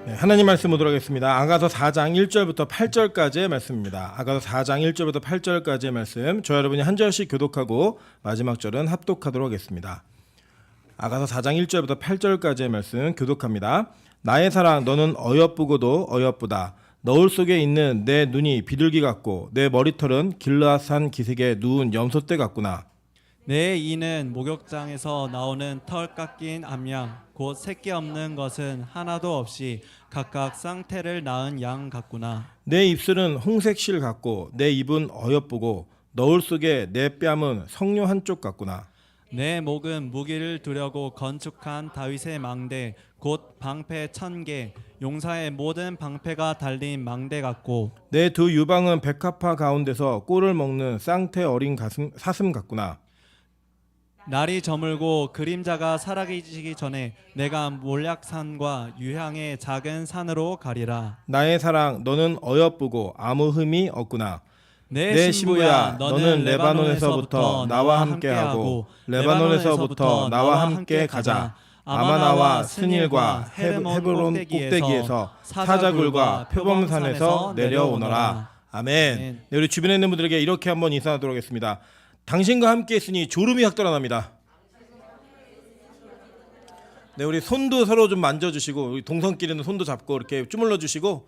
네, 하나님 말씀 보도록 하겠습니다. 아가서 4장 1절부터 8절까지의 말씀입니다. 아가서 4장 1절부터 8절까지의 말씀, 저 여러분이 한 절씩 교독하고 마지막 절은 합독하도록 하겠습니다. 아가서 4장 1절부터 8절까지의 말씀 교독합니다. 나의 사랑, 너는 어여쁘고도 어여쁘다. 너울 속에 있는 내 눈이 비둘기 같고 내 머리털은 길르앗산 기슭에 누운 염소떼 같구나. 내 이는 목욕장에서 나오는 털 깎인 암양 곧 새끼 없는 것은 하나도 없이 각각 쌍태를 낳은 양 같구나. 내 입술은 홍색 실 같고 내 입은 어여쁘고 너울 속에 내 뺨은 석류 한쪽 같구나. 내 목은 무기를 두려고 건축한 다윗의 망대 곧 방패 1000개 용사의 모든 방패가 달린 망대 같고 내 두 유방은 백합화 가운데서 꿀을 먹는 쌍태 어린 사슴 같구나. 날이 저물고 그림자가 사라지기 전에 내가 몰약산과 유향의 작은 산으로 가리라. 나의 사랑, 너는 어여쁘고 아무 흠이 없구나. 내 신부야, 너는 레바논에서부터 나와 함께하고 레바논에서부터 나와 함께 가자. 아마나와 스닐과 헤브론 꼭대기에서 사자굴과 표범산에서 내려오너라. 아멘. 네, 우리 주변에 있는 분들에게 이렇게 한번 인사하도록 하겠습니다. 당신과 함께 있으니 졸음이 확 떠납니다. 네, 우리 손도 서로 좀 만져주시고 우리 동성끼리는 손도 잡고 이렇게 주물러 주시고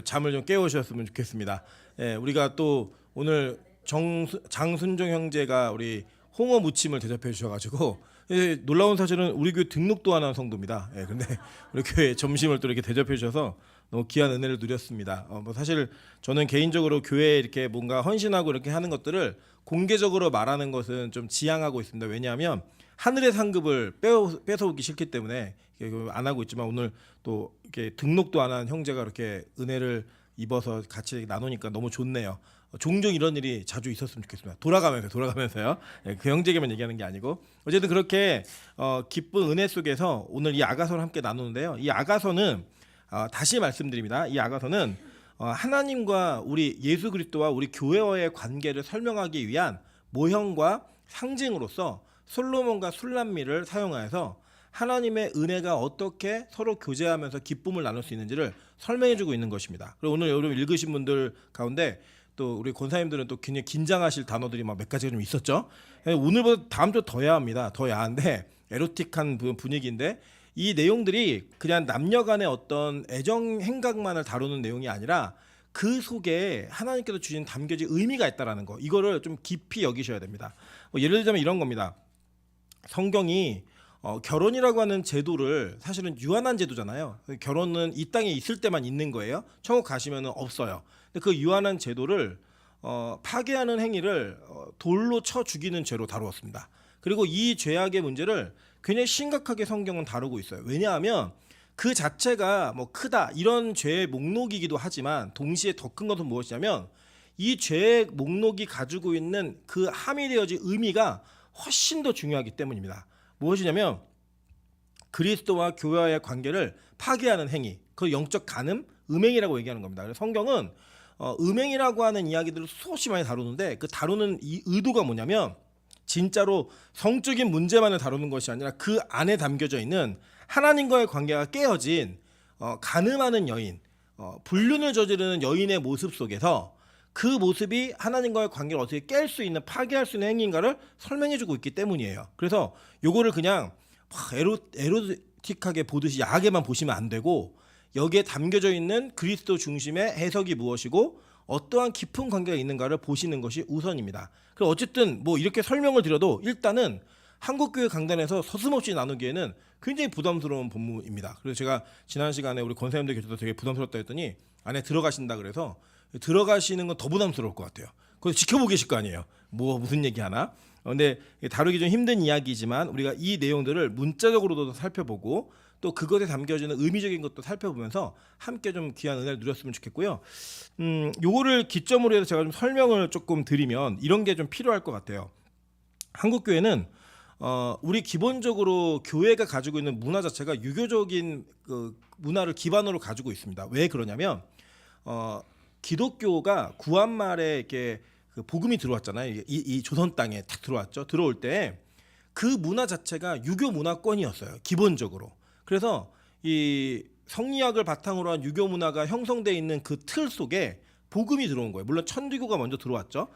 잠을 좀 깨우셨으면 좋겠습니다. 우리가 또 오늘 장순종 형제가 우리 홍어 무침을 대접해 주셔가지고 놀라운 사실은 우리 교회 등록도 안 한 성도입니다. 근데 우리 교회 점심을 또 이렇게 대접해 주셔서 너무 귀한 은혜를 누렸습니다. 뭐 사실 저는 개인적으로 교회에 이렇게 뭔가 헌신하고 이렇게 하는 것들을 공개적으로 말하는 것은 좀 지양하고 있습니다. 왜냐하면 하늘의 상급을 뺏어오기 싫기 때문에 안 하고 있지만 오늘 또 이렇게 등록도 안 한 형제가 이렇게 은혜를 입어서 같이 나누니까 너무 좋네요. 종종 이런 일이 자주 있었으면 좋겠습니다. 돌아가면서요. 그 형제에게만 얘기하는 게 아니고 어쨌든 그렇게 기쁜 은혜 속에서 오늘 이 아가서를 함께 나누는데요. 이 아가서는 다시 말씀드립니다. 이 아가서는 하나님과 우리 예수 그리스도와 우리 교회와의 관계를 설명하기 위한 모형과 상징으로서 솔로몬과 술람미를 사용하여서 하나님의 은혜가 어떻게 서로 교제하면서 기쁨을 나눌 수 있는지를 설명해주고 있는 것입니다. 그리고 오늘 여러분 읽으신 분들 가운데 또 우리 권사님들은 또 굉장히 긴장하실 단어들이 막 몇 가지가 좀 있었죠. 오늘보다 다음 주 더 야합니다. 더 야한데 에로틱한 분위기인데 이 내용들이 그냥 남녀간의 어떤 애정 행각만을 다루는 내용이 아니라 그 속에 하나님께서 주신 담겨진 의미가 있다라는 거, 이거를 좀 깊이 여기셔야 됩니다. 예를 들자면 이런 겁니다. 성경이 결혼이라고 하는 제도를 사실은 유한한 제도잖아요. 결혼은 이 땅에 있을 때만 있는 거예요. 천국 가시면 없어요. 근데 그 유한한 제도를 파괴하는 행위를 돌로 쳐 죽이는 죄로 다루었습니다. 그리고 이 죄악의 문제를 굉장히 심각하게 성경은 다루고 있어요. 왜냐하면 그 자체가 뭐 크다 이런 죄의 목록이기도 하지만 동시에 더 큰 것은 무엇이냐면 이 죄의 목록이 가지고 있는 그 함의되어진 의미가 훨씬 더 중요하기 때문입니다. 무엇이냐면 그리스도와 교회와의 관계를 파괴하는 행위, 그 영적 간음, 음행이라고 얘기하는 겁니다. 그래서 성경은 음행이라고 하는 이야기들을 수없이 많이 다루는데 그 다루는 이 의도가 뭐냐면 진짜로 성적인 문제만을 다루는 것이 아니라 그 안에 담겨져 있는 하나님과의 관계가 깨어진 간음하는 여인, 불륜을 저지르는 여인의 모습 속에서 그 모습이 하나님과의 관계를 어떻게 깰 수 있는, 파괴할 수 있는 행위인가를 설명해주고 있기 때문이에요. 그래서 요거를 그냥 에로틱하게 보듯이 야하게만 보시면 안 되고 여기에 담겨져 있는 그리스도 중심의 해석이 무엇이고 어떠한 깊은 관계가 있는가를 보시는 것이 우선입니다. 그리고 어쨌든 뭐 이렇게 설명을 드려도 일단은 한국교회 강단에서 서슴없이 나누기에는 굉장히 부담스러운 본문입니다. 그래서 제가 지난 시간에 우리 권사님들 계셔서 되게 부담스럽다 했더니 안에 들어가신다 그래서 들어가시는 건 더 부담스러울 것 같아요. 그래서 지켜보고 계실 거 아니에요. 뭐 무슨 얘기 하나. 근데 다루기 좀 힘든 이야기지만 우리가 이 내용들을 문자적으로도 살펴보고 또 그것에 담겨지는 의미적인 것도 살펴보면서 함께 좀 귀한 은혜를 누렸으면 좋겠고요. 요거를 기점으로 해서 제가 좀 설명을 조금 드리면 이런 게 좀 필요할 것 같아요. 한국 교회는 우리 기본적으로 교회가 가지고 있는 문화 자체가 유교적인 그 문화를 기반으로 가지고 있습니다. 왜 그러냐면 기독교가 구한 말에 이렇게 그 복음이 들어왔잖아요. 이 조선 땅에 딱 들어왔죠. 들어올 때 그 문화 자체가 유교 문화권이었어요. 기본적으로. 그래서 이 성리학을 바탕으로 한 유교 문화가 형성돼 있는 그 틀 속에 복음이 들어온 거예요. 물론 천주교가 먼저 들어왔죠.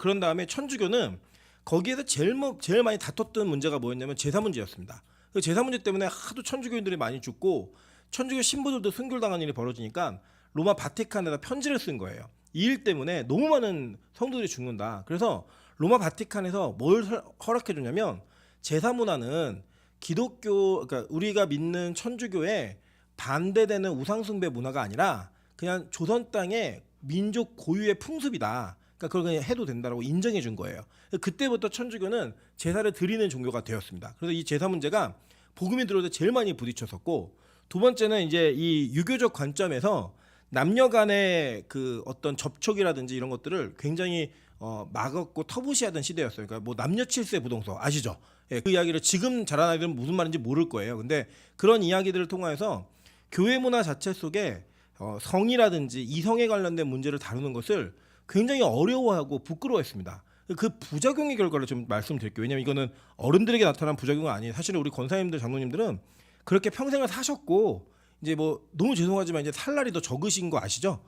그런 다음에 천주교는 거기에서 제일 많이 다퉜던 문제가 뭐였냐면 제사 문제였습니다. 그 제사 문제 때문에 하도 천주교인들이 많이 죽고 천주교 신부들도 순교당한 일이 벌어지니까 로마 바티칸에다 편지를 쓴 거예요. 이 일 때문에 너무 많은 성도들이 죽는다. 그래서 로마 바티칸에서 뭘 허락해 주냐면 제사 문화는 기독교, 그러니까 우리가 믿는 천주교에 반대되는 우상숭배 문화가 아니라 그냥 조선 땅의 민족 고유의 풍습이다. 그러니까 그걸 그냥 해도 된다라고 인정해 준 거예요. 그때부터 천주교는 제사를 드리는 종교가 되었습니다. 그래서 이 제사 문제가 복음이 들어올 때 제일 많이 부딪혔었고, 두 번째는 이제 이 유교적 관점에서 남녀 간의 그 어떤 접촉이라든지 이런 것들을 굉장히 막았고 터부시하던 시대였어요. 그러니까 뭐 남녀 칠세 부동서 아시죠? 예, 그 이야기를 지금 자라는 아이들은 무슨 말인지 모를 거예요. 근데 그런 이야기들을 통해서 교회 문화 자체 속에 성이라든지 이성에 관련된 문제를 다루는 것을 굉장히 어려워하고 부끄러워했습니다. 그 부작용의 결과를 좀 말씀드릴게요. 왜냐하면 이거는 어른들에게 나타난 부작용은 아니에요. 사실은 우리 권사님들, 장로님들은 그렇게 평생을 사셨고 이제 뭐 너무 죄송하지만 이제 살 날이 더 적으신 거 아시죠?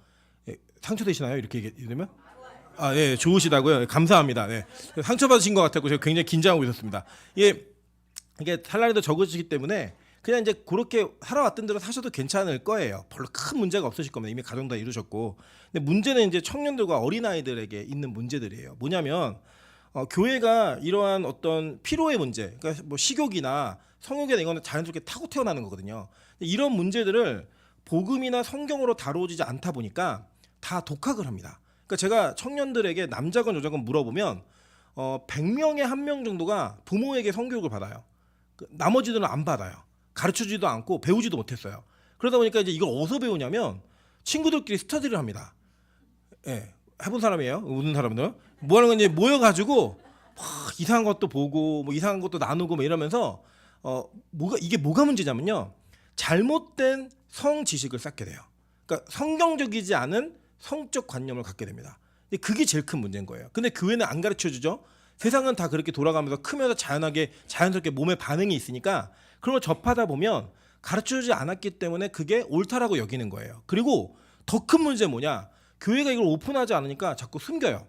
예, 상처 되시나요? 이렇게 얘기되면? 아, 예, 좋으시다고요. 예, 감사합니다. 네. 상처 받으신 것 같았고 제가 굉장히 긴장하고 있었습니다. 이게 살 날이 더 적으시기 때문에 그냥 이제 그렇게 살아왔던 대로 사셔도 괜찮을 거예요. 별로 큰 문제가 없으실 겁니다. 이미 가정 다 이루셨고. 근데 문제는 이제 청년들과 어린아이들에게 있는 문제들이에요. 뭐냐면 교회가 이러한 어떤 피로의 문제, 그러니까 뭐 식욕이나 성욕이나 이거는 자연스럽게 타고 태어나는 거거든요. 이런 문제들을 복음이나 성경으로 다루어지지 않다 보니까 다 독학을 합니다. 그러니까 제가 청년들에게 남자건 여자건 물어보면 100명에 1명 정도가 부모에게 성교육을 받아요. 나머지들은 안 받아요. 가르쳐주지도 않고 배우지도 못했어요. 그러다 보니까 이제 이걸 어디서 배우냐면 친구들끼리 스터디를 합니다. 예, 해본 사람이에요. 웃는 사람들 뭐 하는 건지 모여가지고 이상한 것도 보고 뭐 이상한 것도 나누고 뭐 이러면서 뭐가 문제냐면요, 잘못된 성 지식을 쌓게 돼요. 그러니까 성경적이지 않은 성적 관념을 갖게 됩니다. 근데 그게 제일 큰 문제인 거예요. 근데 교회는 안 가르쳐주죠. 세상은 다 그렇게 돌아가면서 크면서 자연스럽게 몸에 반응이 있으니까 그런 걸 접하다 보면 가르쳐주지 않았기 때문에 그게 옳다라고 여기는 거예요. 그리고 더 큰 문제는 뭐냐? 교회가 이걸 오픈하지 않으니까 자꾸 숨겨요.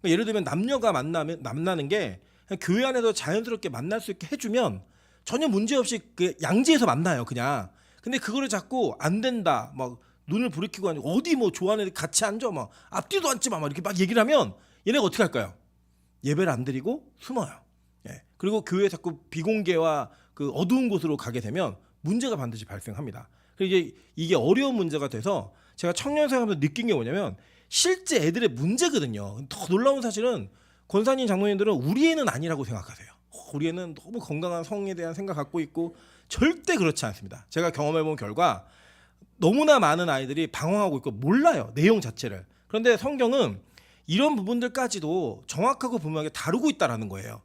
그러니까 예를 들면 남녀가 만나는 게 그냥 교회 안에서 자연스럽게 만날 수 있게 해주면 전혀 문제 없이 그 양지에서 만나요, 그냥. 근데 그거를 자꾸 안 된다, 막 눈을 부리키고 하니 어디 뭐 좋아하는 애들 같이 앉아, 막 앞뒤도 앉지 마, 막 이렇게 막 얘기를 하면 얘네가 어떻게 할까요? 예배를 안 드리고 숨어요. 예. 그리고 교회 자꾸 비공개와 그 어두운 곳으로 가게 되면 문제가 반드시 발생합니다. 그리고 이게 어려운 문제가 돼서 제가 청년 생활하면서 느낀 게 뭐냐면 실제 애들의 문제거든요. 더 놀라운 사실은 권사님, 장로님들은 우리 애는 아니라고 생각하세요. 우리 애는 너무 건강한 성에 대한 생각 갖고 있고 절대 그렇지 않습니다. 제가 경험해본 결과 너무나 많은 아이들이 방황하고 있고 몰라요, 내용 자체를. 그런데 성경은 이런 부분들까지도 정확하고 분명하게 다루고 있다라는 거예요.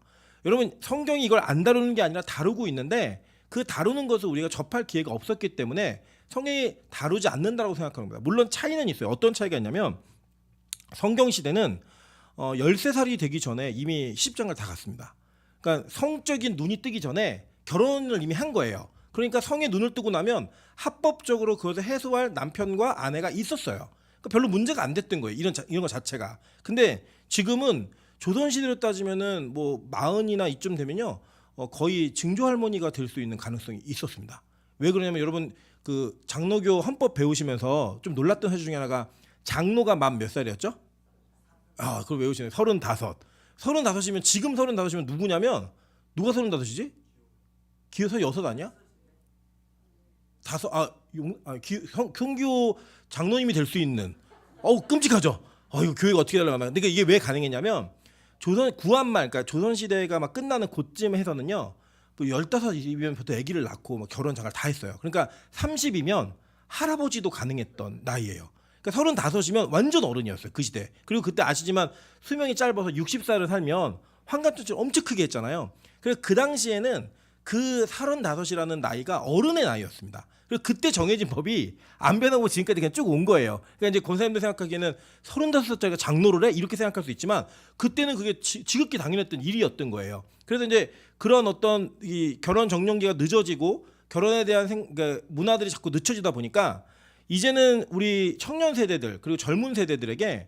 여러분, 성경이 이걸 안 다루는 게 아니라 다루고 있는데 그 다루는 것을 우리가 접할 기회가 없었기 때문에 성경이 다루지 않는다고 생각하는 겁니다. 물론 차이는 있어요. 어떤 차이가 있냐면 성경 시대는 13살이 되기 전에 이미 시집장가를 다 갔습니다. 그러니까 성적인 눈이 뜨기 전에 결혼을 이미 한 거예요. 그러니까 성에 눈을 뜨고 나면 합법적으로 그것을 해소할 남편과 아내가 있었어요. 그러니까 별로 문제가 안 됐던 거예요. 이런 거 자체가. 근데 지금은 조선시대로 따지면은 뭐 40이나 이쯤 되면요, 거의 증조 할머니가 될 수 있는 가능성이 있었습니다. 왜 그러냐면 여러분 그 장로교 헌법 배우시면서 좀 놀랐던 사실 중에 하나가 장로가 만 몇 살이었죠? 아, 그걸 외우시네. 35. 35이면 지금 35이면 누구냐면 누가 35이지? 기어서 6 아니야? 5. 성교 장로님이 될 수 있는. 끔찍하죠. 이거 교회가 어떻게 되려나. 그러니까 이게 왜 가능했냐면 조선 구한말, 그러니까 조선 시대가 막 끝나는 그쯤 해서는요, 뭐 15이면 부터 아기를 낳고 막 결혼 장가를 다 했어요. 그러니까 30이면 할아버지도 가능했던 나이예요. 그러니까 35이면 완전 어른이었어요, 그 시대. 그리고 그때 아시지만 수명이 짧아서 60살을 살면 환갑잔치를 엄청 크게 했잖아요. 그래서 그 당시에는 그 35이라는 나이가 어른의 나이였습니다. 그리고 그때 정해진 법이 안 변하고 지금까지 그냥 쭉 온 거예요. 그러니까 이제 권사님들 생각하기에는 35살짜리가 장로를 해? 이렇게 생각할 수 있지만 그때는 그게 지극히 당연했던 일이었던 거예요. 그래서 이제 그런 어떤 이 결혼 정년기가 늦어지고 결혼에 대한 그러니까 문화들이 자꾸 늦춰지다 보니까 이제는 우리 청년 세대들 그리고 젊은 세대들에게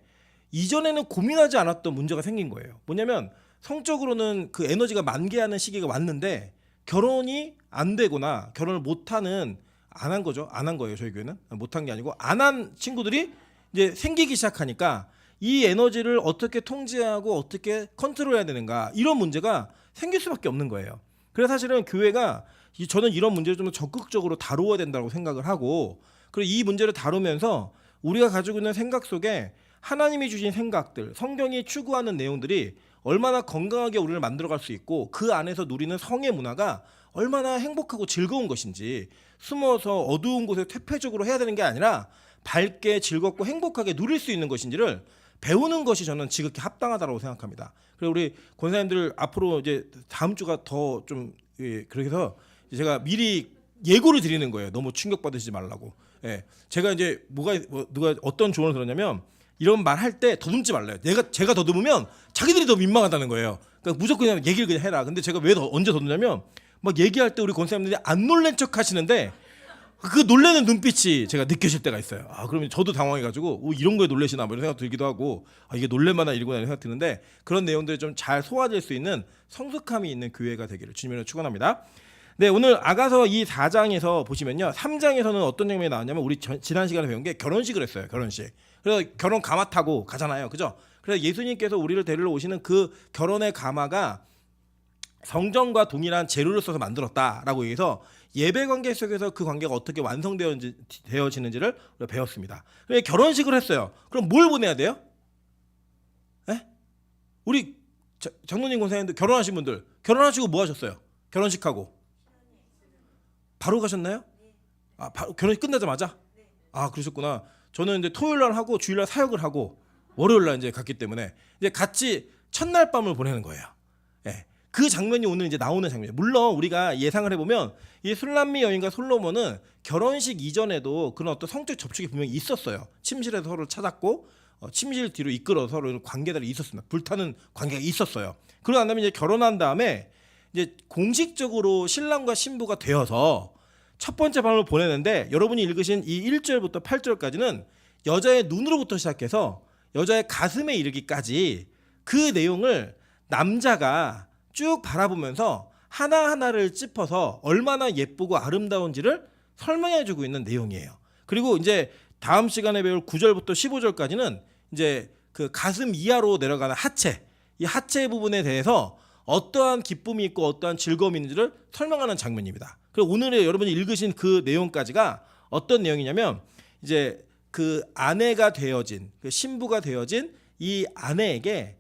이전에는 고민하지 않았던 문제가 생긴 거예요. 뭐냐면 성적으로는 그 에너지가 만개하는 시기가 왔는데 결혼이 안 되거나 결혼을 못하는 안 한 거죠. 안 한 거예요. 저희 교회는 못한 게 아니고 안 한 친구들이 이제 생기기 시작하니까 이 에너지를 어떻게 통제하고 어떻게 컨트롤해야 되는가 이런 문제가 생길 수밖에 없는 거예요. 그래서 사실은 교회가 저는 이런 문제를 좀 적극적으로 다루어야 된다고 생각을 하고 그리고 이 문제를 다루면서 우리가 가지고 있는 생각 속에 하나님이 주신 생각들, 성경이 추구하는 내용들이 얼마나 건강하게 우리를 만들어갈 수 있고 그 안에서 누리는 성의 문화가 얼마나 행복하고 즐거운 것인지 숨어서 어두운 곳에 퇴폐적으로 해야 되는 게 아니라 밝게 즐겁고 행복하게 누릴 수 있는 것인지를 배우는 것이 저는 지극히 합당하다고 생각합니다. 그리고 우리 권사님들 앞으로 이제 다음 주가 더 좀 그래서 제가 미리 예고를 드리는 거예요. 너무 충격받으시지 말라고. 예. 제가 이제 누가 어떤 조언을 들었냐면 이런 말 할 때 더듬지 말래요. 제가 더듬으면 자기들이 더 민망하다는 거예요. 그러니까 무조건 그냥 얘기를 그냥 해라. 근데 제가 언제 더듬냐면 막 얘기할 때 우리 권사님들이 안 놀란 척 하시는데 그 놀라는 눈빛이 제가 느껴질 때가 있어요. 아, 그러면 저도 당황해가지고 이런 거에 놀라시나 뭐 이런 생각 들기도 하고 이게 놀랄만한 일이구나 이런 생각 드는데 그런 내용들이 좀 잘 소화될 수 있는 성숙함이 있는 교회가 되기를 주님으로 축원합니다. 네, 오늘 아가서 이 4장에서 보시면요. 3장에서는 어떤 장면이 나왔냐면 우리 지난 시간에 배운 게 결혼식을 했어요. 결혼식. 그래서 결혼 가마 타고 가잖아요. 그죠? 그래서 예수님께서 우리를 데리러 오시는 그 결혼의 가마가 성전과 동일한 재료를 써서 만들었다라고 얘기해서 예배 관계 속에서 그 관계가 어떻게 완성되어지는지를 우리가 배웠습니다. 결혼식을 했어요. 그럼 뭘 보내야 돼요? 에? 우리 장로님 권사님들 결혼하신 분들 결혼하시고 뭐 하셨어요? 결혼식하고 바로 가셨나요? 아, 바로 결혼식 끝나자마자? 아, 그러셨구나. 저는 이제 토요일 날 하고 주일 날 사역을 하고 월요일 날 이제 갔기 때문에 이제 같이 첫날 밤을 보내는 거예요. 예. 그 장면이 오늘 이제 나오는 장면이에요. 물론 우리가 예상을 해보면 이 술람미 여인과 솔로몬은 결혼식 이전에도 그런 어떤 성적 접촉이 분명히 있었어요. 침실에서 서로를 찾았고 침실 뒤로 이끌어서 서로 관계들이 있었습니다. 불타는 관계가 있었어요. 그러고 난 다음에 이제 결혼한 다음에 이제 공식적으로 신랑과 신부가 되어서 첫 번째 밤을 보내는데 여러분이 읽으신 이 1절부터 8절까지는 여자의 눈으로부터 시작해서 여자의 가슴에 이르기까지 그 내용을 남자가 쭉 바라보면서 하나하나를 짚어서 얼마나 예쁘고 아름다운지를 설명해주고 있는 내용이에요. 그리고 이제 다음 시간에 배울 9절부터 15절까지는 이제 그 가슴 이하로 내려가는 하체, 이 하체 부분에 대해서 어떠한 기쁨이 있고 어떠한 즐거움이 있는지를 설명하는 장면입니다. 그리고 오늘의 여러분이 읽으신 그 내용까지가 어떤 내용이냐면 이제 그 아내가 되어진 그 신부가 되어진 이 아내에게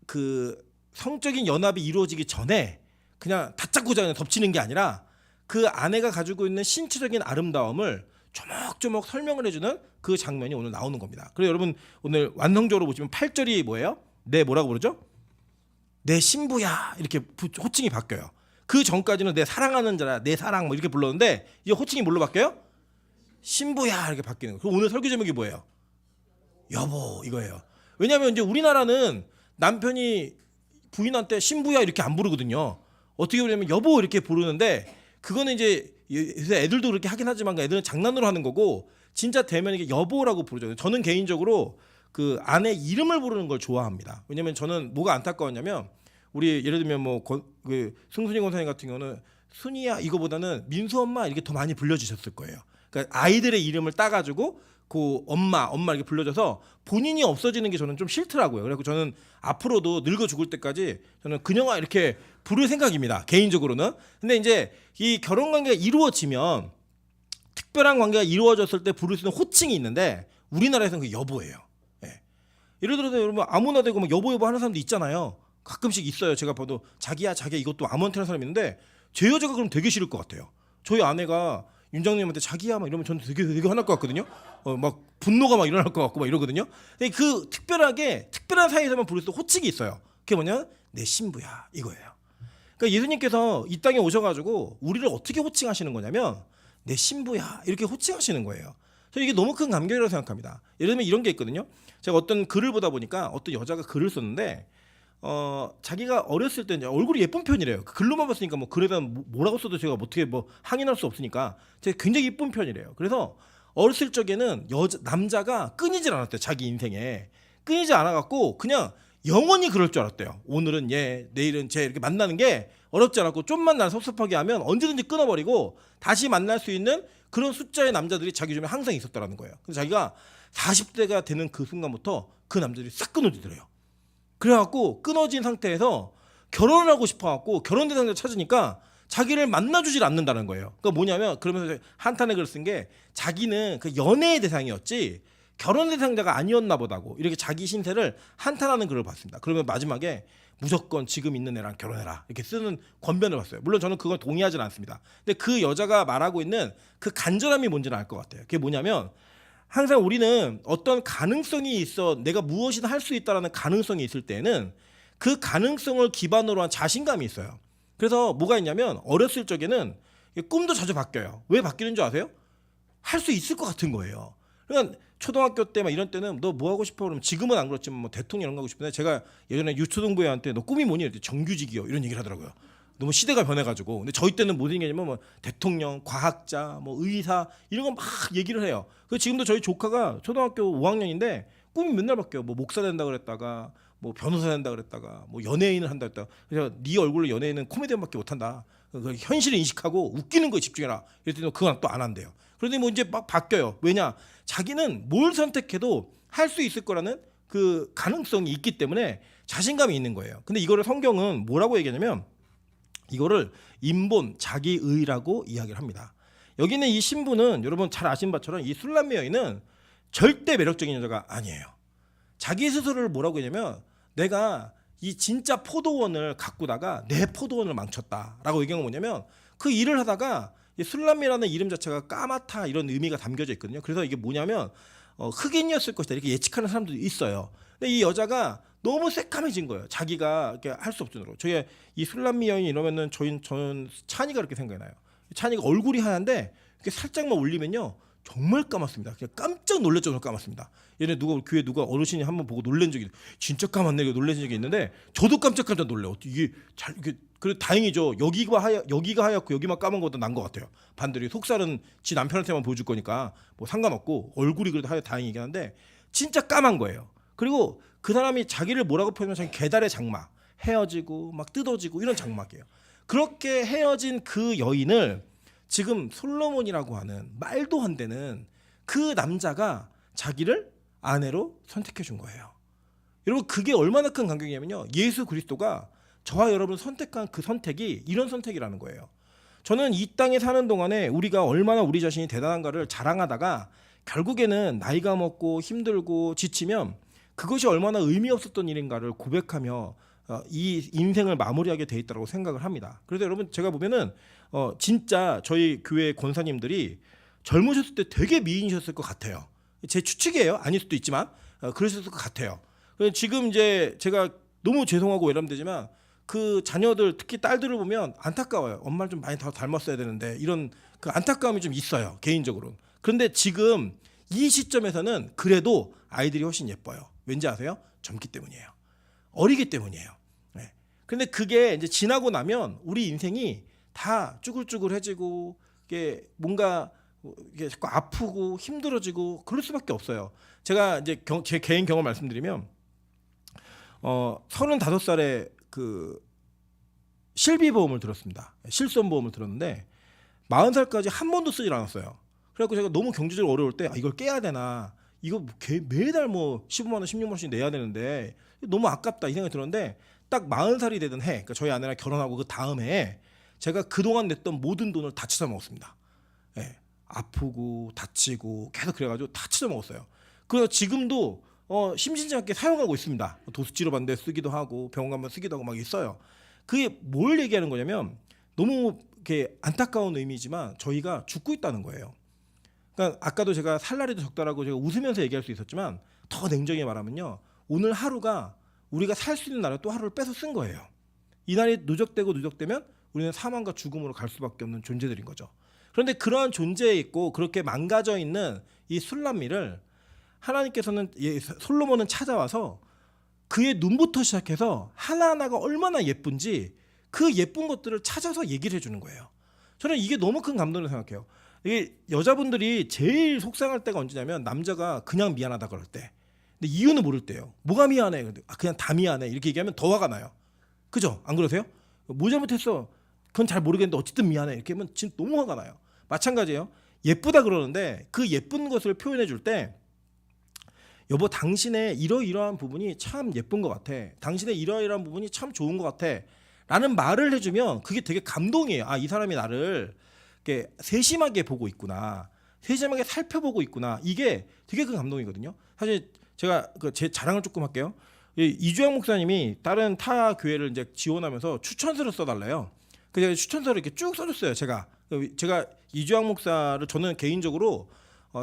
그 성적인 연합이 이루어지기 전에 그냥 다짜고짜 그냥 덮치는 게 아니라 그 아내가 가지고 있는 신체적인 아름다움을 조목조목 설명을 해주는 그 장면이 오늘 나오는 겁니다. 그리고 여러분 오늘 완성적으로 보시면 8절이 뭐예요? 내 뭐라고 부르죠? 내 신부야 이렇게 호칭이 바뀌어요. 그 전까지는 내 사랑하는 자라 내 사랑 뭐 이렇게 불렀는데 이 호칭이 뭘로 바뀌어요? 신부야 이렇게 바뀌는 거예요. 그리고 오늘 설교 제목이 뭐예요? 여보 이거예요. 왜냐하면 이제 우리나라는 남편이 부인한테 신부야 이렇게 안 부르거든요. 어떻게 보냐면 여보 이렇게 부르는데 그거는 이제 애들도 그렇게 하긴 하지만 애들은 장난으로 하는 거고 진짜 되면 이게 여보라고 부르죠. 저는 개인적으로 그 아내 이름을 부르는 걸 좋아합니다. 왜냐면 저는 뭐가 안타까웠냐면 우리 예를 들면 뭐 그 승순이 권사님 같은 경우는 순이야 이거보다는 민수 엄마 이렇게 더 많이 불러주셨을 거예요. 그러니까 아이들의 이름을 따가지고 그 엄마 이렇게 불러줘서 본인이 없어지는 게 저는 좀 싫더라고요. 그래서 저는 앞으로도 늙어 죽을 때까지 저는 그녀가 이렇게 부를 생각입니다. 개인적으로는. 근데 이제 이 결혼 관계가 이루어지면 특별한 관계가 이루어졌을 때 부를 수 있는 호칭이 있는데 우리나라에서는 그 여보예요. 예. 예를 들어서 여러분 아무나 되고 막 여보 하는 사람도 있잖아요. 가끔씩 있어요. 제가 봐도 자기야 이것도 아무한테나 사람 있는데 제 여자가 그럼 되게 싫을 것 같아요. 저희 아내가 윤장님한테 자기야 막 이러면 저는 되게 화날 것 같거든요. 막 분노가 막 일어날 것 같고 막 이러거든요. 근데 그 특별한 사이에서만 부를 수 있는 호칭이 있어요. 그게 뭐냐? 내 신부야 이거예요. 그러니까 예수님께서 이 땅에 오셔가지고 우리를 어떻게 호칭하시는 거냐면 내 신부야 이렇게 호칭하시는 거예요. 저 이게 너무 큰 감격이라고 생각합니다. 예를 들면 이런 게 있거든요. 제가 어떤 글을 보다 보니까 어떤 여자가 글을 썼는데 자기가 어렸을 때 이제 얼굴이 예쁜 편이래요. 글로만 봤으니까 뭐 글에다 뭐라고 써도 제가 어떻게 뭐 항의할 수 없으니까 제가 굉장히 예쁜 편이래요. 그래서 어렸을 적에는 남자가 끊이질 않았대요. 자기 인생에 끊이지 않아갖고 그냥 영원히 그럴 줄 알았대요. 오늘은 얘, 내일은 쟤 이렇게 만나는 게 어렵지 않았고 좀만 날 섭섭하게 하면 언제든지 끊어버리고 다시 만날 수 있는 그런 숫자의 남자들이 자기 주변에 항상 있었다라는 거예요. 그래서 자기가 40대가 되는 그 순간부터 그 남자들이 싹 끊어지더래요. 그래갖고 끊어진 상태에서 결혼을 하고 싶어갖고 결혼 대상자 찾으니까 자기를 만나주질 않는다는 거예요. 그러니까 뭐냐면 그러면서 한탄에 글을 쓴 게 자기는 그 연애의 대상이었지 결혼 대상자가 아니었나 보다고 이렇게 자기 신세를 한탄하는 글을 봤습니다. 그러면 마지막에 무조건 지금 있는 애랑 결혼해라 이렇게 쓰는 권변을 봤어요. 물론 저는 그건 동의하지는 않습니다. 근데 그 여자가 말하고 있는 그 간절함이 뭔지는 알 것 같아요. 그게 뭐냐면 항상 우리는 어떤 가능성이 있어 내가 무엇이든 할 수 있다라는 가능성이 있을 때는 그 가능성을 기반으로 한 자신감이 있어요. 그래서 뭐가 있냐면 어렸을 적에는 꿈도 자주 바뀌어요. 왜 바뀌는 줄 아세요? 할 수 있을 것 같은 거예요. 그러니까 초등학교 때 막 이런 때는 너 뭐 하고 싶어 그러면 지금은 안 그렇지만 뭐 대통령 이런 거 하고 싶은데 제가 예전에 유초등부회한테 너 꿈이 뭐니? 이랬더니 정규직이요 이런 얘기를 하더라고요. 너무 시대가 변해가지고. 근데 저희 때는 무슨 얘기냐면 뭐 대통령, 과학자, 뭐 의사 이런 거 막 얘기를 해요. 그 지금도 저희 조카가 초등학교 5학년인데 꿈이 맨날 바뀌어요. 뭐 목사 된다 그랬다가 뭐 변호사 된다 그랬다가 뭐 연예인을 한다 그랬다가 그래서 네 얼굴로 연예인은 코미디언밖에 못한다. 그 현실을 인식하고 웃기는 거에 집중해라. 이랬더니 그건 또 안 한대요. 그런데 뭐 이제 막 바뀌어요. 왜냐? 자기는 뭘 선택해도 할 수 있을 거라는 그 가능성이 있기 때문에 자신감이 있는 거예요. 근데 이거를 성경은 뭐라고 얘기하냐면 이거를 인본 자기의라고 이야기를 합니다. 여기 있는 이 신부는 여러분 잘 아신 바처럼 이 술람미 여인은 절대 매력적인 여자가 아니에요. 자기 스스로를 뭐라고 하냐면 내가 이 진짜 포도원을 가꾸다가 내 포도원을 망쳤다라고 얘기한 건 뭐냐면 그 일을 하다가 이 술람미라는 이름 자체가 까맣다 이런 의미가 담겨져 있거든요. 그래서 이게 뭐냐면 흑인이었을 것이다 이렇게 예측하는 사람들도 있어요. 근데 이 여자가 너무 새까매진 거예요. 자기가 이렇게 할 수 없을 정도로. 저희 이 술람미 여인 이러면은 저는 찬이가 그렇게 생각이 나요. 찬이가 얼굴이 하얀데 이렇게 살짝만 올리면요 정말 까맣습니다. 그냥 깜짝 놀랄 정도로 까맣습니다. 얘네 교회 누가 어르신이 한번 보고 놀란 적이 진짜 까맣네 이거 놀란 적이 있는데 저도 깜짝 놀래요. 이게 그래 다행이죠. 여기가 하얗고 여기만 까만 것보다 난 것 같아요. 반대로 속살은 지 남편한테만 보여줄 거니까 뭐 상관없고 얼굴이 그래도 다행이긴 한데 진짜 까만 거예요. 그리고 그 사람이 자기를 뭐라고 표현하면 계달의 장막 헤어지고 막 뜯어지고 이런 장막이에요. 그렇게 헤어진 그 여인을 지금 솔로몬이라고 하는 말도 안 되는 그 남자가 자기를 아내로 선택해 준 거예요. 여러분 그게 얼마나 큰 감격이냐면요. 예수 그리스도가 저와 여러분을 선택한 그 선택이 이런 선택이라는 거예요. 저는 이 땅에 사는 동안에 우리가 얼마나 우리 자신이 대단한가를 자랑하다가 결국에는 나이가 먹고 힘들고 지치면 그것이 얼마나 의미 없었던 일인가를 고백하며 이 인생을 마무리하게 돼 있다고 생각을 합니다. 그래서 여러분 제가 보면은 진짜 저희 교회 권사님들이 젊으셨을 때 되게 미인이셨을 것 같아요. 제 추측이에요. 아닐 수도 있지만 그러셨을 것 같아요. 지금 이제 제가 너무 죄송하고 외람되지만 그 자녀들 특히 딸들을 보면 안타까워요. 엄마를 좀 많이 더 닮았어야 되는데 이런 그 안타까움이 좀 있어요. 개인적으로. 그런데 지금 이 시점에서는 그래도 아이들이 훨씬 예뻐요. 왠지 아세요? 젊기 때문이에요. 어리기 때문이에요. 네. 근데 그게 이제 지나고 나면 우리 인생이 다 쭈글쭈글해지고 이게 뭔가 이게 자꾸 아프고 힘들어지고 그럴 수밖에 없어요. 제가 이제 제 개인 경험 말씀드리면 35살에 그 실비보험을 들었습니다. 실손보험을 들었는데 40살까지 한 번도 쓰질 않았어요. 그래갖고 제가 너무 경제적으로 어려울 때 이걸 깨야 되나 이거 매달 뭐 15만 원 16만 원씩 내야 되는데 너무 아깝다 이 생각이 들었는데 딱 40살이 되던 해 그러니까 저희 아내랑 결혼하고 그 다음 해에 제가 그동안 냈던 모든 돈을 다 찾아 먹었습니다. 예, 아프고 다치고 계속 그래가지고 다 찾아 먹었어요. 그래서 지금도 심심치 않게 사용하고 있습니다. 도수치료 받는데 쓰기도 하고 병원 가면 쓰기도 하고 막 있어요. 그게 뭘 얘기하는 거냐면 너무 이렇게 안타까운 의미지만 저희가 죽고 있다는 거예요. 그러니까 아까도 제가 살날이도 적다라고 제가 웃으면서 얘기할 수 있었지만 더 냉정히 말하면요. 오늘 하루가 우리가 살 수 있는 날에 또 하루를 빼서 쓴 거예요. 이 날이 누적되면 우리는 사망과 죽음으로 갈 수밖에 없는 존재들인 거죠. 그런데 그러한 존재에 있고 그렇게 망가져 있는 이 술람미를 하나님께서는 솔로몬은 찾아와서 그의 눈부터 시작해서 하나하나가 얼마나 예쁜지 그 예쁜 것들을 찾아서 얘기를 해주는 거예요. 저는 이게 너무 큰 감동을 생각해요. 이게 여자분들이 제일 속상할 때가 언제냐면 남자가 그냥 미안하다 그럴 때. 근데 이유는 모를 때예요. 뭐가 미안해? 근데 그냥 다 미안해. 이렇게 얘기하면 더 화가 나요. 그죠? 안 그러세요? 뭐 잘못했어? 그건 잘 모르겠는데 어쨌든 미안해. 이렇게 하면 진짜 너무 화가 나요. 마찬가지예요. 예쁘다 그러는데 그 예쁜 것을 표현해 줄 때 여보 당신의 이러이러한 부분이 참 예쁜 것 같아. 당신의 이러이러한 부분이 참 좋은 것 같아. 라는 말을 해주면 그게 되게 감동이에요. 아, 이 사람이 나를 이렇게 세심하게 보고 있구나. 세심하게 살펴보고 있구나. 이게 되게 큰 감동이거든요. 사실 제가 제 자랑을 조금 할게요. 이주영 목사님이 다른 타 교회를 이제 지원하면서 추천서를 써달래요. 그래서 추천서를 이렇게 쭉 써줬어요. 제가 이주영 목사를 저는 개인적으로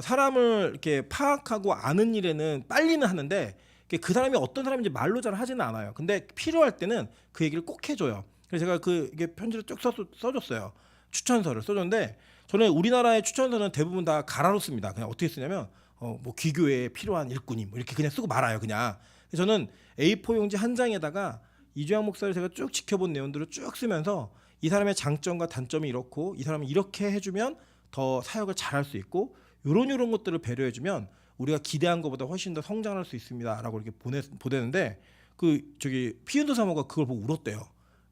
사람을 이렇게 파악하고 아는 일에는 빨리는 하는데 그 사람이 어떤 사람인지 말로 잘 하지는 않아요. 근데 필요할 때는 그 얘기를 꼭 해줘요. 그래서 제가 이게 편지를 쭉 써줬어요. 추천서를 써줬는데 저는 우리나라의 추천서는 대부분 다 가라로 씁니다. 그냥 어떻게 쓰냐면 뭐 귀교에 필요한 일꾼이 뭐 이렇게 그냥 쓰고 말아요. 그냥. 그래서 저는 A4 용지 한 장에다가 이주영 목사를 제가 쭉 지켜본 내용들을 쭉 쓰면서 이 사람의 장점과 단점이 이렇고 이 사람이 이렇게 해주면 더 사역을 잘할 수 있고 요런 것들을 배려해주면 우리가 기대한 것보다 훨씬 더 성장할 수 있습니다라고 이렇게 보내는데 피은도 사모가 그걸 보고 울었대요.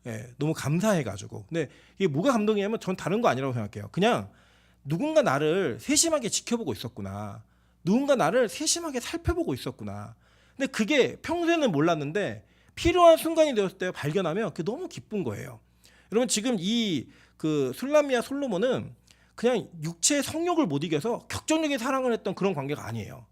예, 너무 감사해가지고. 근데 이게 뭐가 감동이냐면 전 다른 거 아니라고 생각해요. 그냥 누군가 나를 세심하게 지켜보고 있었구나. 누군가 나를 세심하게 살펴보고 있었구나. 근데 그게 평소에는 몰랐는데 필요한 순간이 되었을 때 발견하면 그게 너무 기쁜 거예요. 여러분 지금 술람미와 솔로몬은 그냥 육체의 성욕을 못 이겨서 격정적인 사랑을 했던 그런 관계가 아니에요.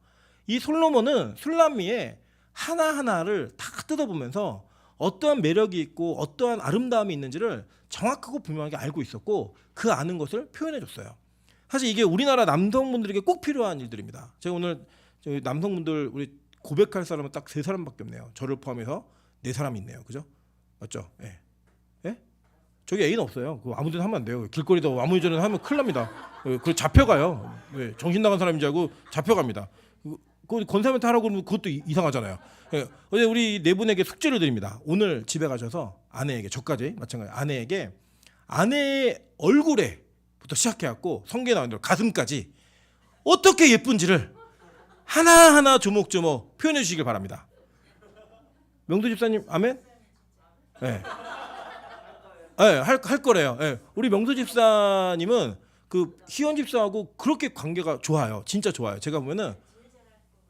이 솔로몬은 술람미의 하나하나를 다 뜯어보면서 어떠한 매력이 있고 어떠한 아름다움이 있는지를 정확하고 분명하게 알고 있었고 그 아는 것을 표현해줬어요. 사실 이게 우리나라 남성분들에게 꼭 필요한 일들입니다. 제가 오늘 저희 남성분들 우리 고백할 사람은 딱 3사람밖에 없네요. 저를 포함해서 4사람이 있네요. 그죠? 맞죠? 예. 예? 저기 애인 없어요. 그거 아무데나 하면 안 돼요. 길거리도 아무 이전에 하면 큰일 납니다. 그 잡혀가요. 예, 정신 나간 사람인 줄 알고 잡혀갑니다. 그 건사멘트 하라고 그러면 그것도 이상하잖아요. 예, 어제 우리 4분에게 숙제를 드립니다. 오늘 집에 가셔서 아내에게, 저까지 마찬가지 아내에게 아내의 얼굴에부터 시작해갖고 성경에 나온 대로 가슴까지 어떻게 예쁜지를 하나하나 조목조목 표현해 주시길 바랍니다. 명도 집사님 아멘? 예. 네, 할 거래요. 네. 우리 명도 집사님은 그 희원 집사하고 그렇게 관계가 좋아요. 진짜 좋아요. 제가 보면은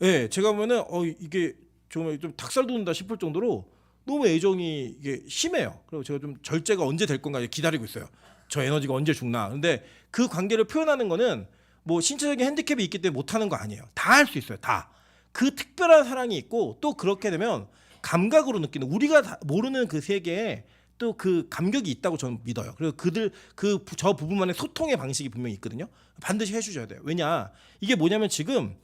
이게 정말 좀 닭살 돋는다 싶을 정도로 너무 애정이 이게 심해요. 그리고 제가 좀 절제가 언제 될 건가 기다리고 있어요. 저 에너지가 언제 죽나. 근데 그 관계를 표현하는 거는 뭐 신체적인 핸디캡이 있기 때문에 못하는 거 아니에요. 다 할 수 있어요. 다. 그 특별한 사랑이 있고 또 그렇게 되면 감각으로 느끼는 우리가 모르는 그 세계에 또 그 감격이 있다고 저는 믿어요. 그리고 저 부분만의 소통의 방식이 분명히 있거든요. 반드시 해주셔야 돼요. 왜냐 이게 뭐냐면 지금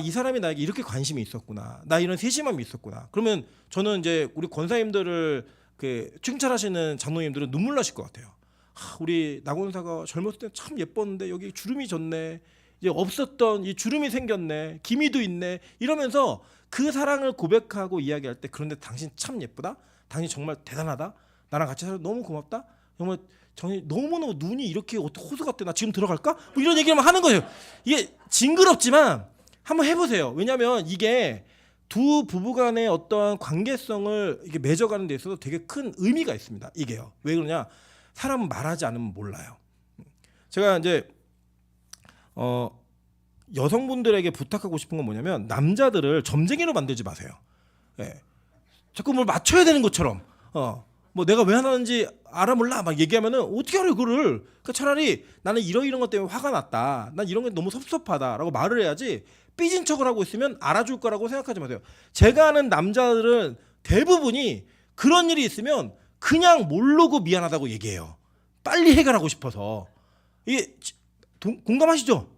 이 사람이 나에게 이렇게 관심이 있었구나. 나 이런 세심함이 있었구나. 그러면 저는 이제 우리 권사님들을 칭찬하시는 장로님들은 눈물 나실 것 같아요. 우리 나권사가 젊었을 때 참 예뻤는데 여기 주름이 졌네. 이제 없었던 이 주름이 생겼네. 기미도 있네. 이러면서 그 사랑을 고백하고 이야기할 때 그런데 당신 참 예쁘다. 당신 정말 대단하다. 나랑 같이 살아서 너무 고맙다. 정말 너무너무 눈이 이렇게 호수 같아. 나 지금 들어갈까? 뭐 이런 얘기를 하는 거예요. 이게 징그럽지만 한번 해보세요. 왜냐하면 이게 두 부부 간의 어떠한 관계성을 이게 맺어가는 데 있어서 되게 큰 의미가 있습니다. 이게요. 왜 그러냐? 사람은 말하지 않으면 몰라요. 제가 이제 여성분들에게 부탁하고 싶은 건 뭐냐면 남자들을 점쟁이로 만들지 마세요. 예. 자꾸 뭘 맞춰야 되는 것처럼 뭐 내가 왜 하는지 알아 몰라 막 얘기하면은 어떻게 알아 그거를. 그러니까 차라리 나는 이런 것 때문에 화가 났다. 난 이런 게 너무 섭섭하다라고 말을 해야지 삐진 척을 하고 있으면 알아줄 거라고 생각하지 마세요. 제가 아는 남자들은 대부분이 그런 일이 있으면 그냥 모르고 미안하다고 얘기해요. 빨리 해결하고 싶어서. 이게 공감하시죠?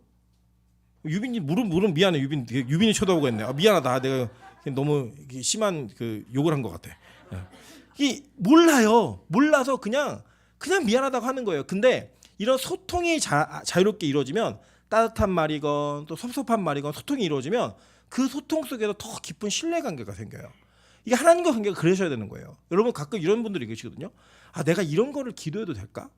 유빈님 물은 미안해. 유빈이 쳐다보고 있네. 미안하다. 내가 너무 심한 욕을 한 것 같아. 이 몰라요. 몰라서 그냥 미안하다고 하는 거예요. 근데 이런 소통이 자유롭게 이루어지면 따뜻한 말이건 또 섭섭한 말이건 소통이 이루어지면 그 소통 속에서 더 깊은 신뢰관계가 생겨요. 이게 하나님과 관계가 그러셔야 되는 거예요. 여러분 가끔 이런 분들이 계시거든요. 아, 내가 이런 거를 기도해도 될까?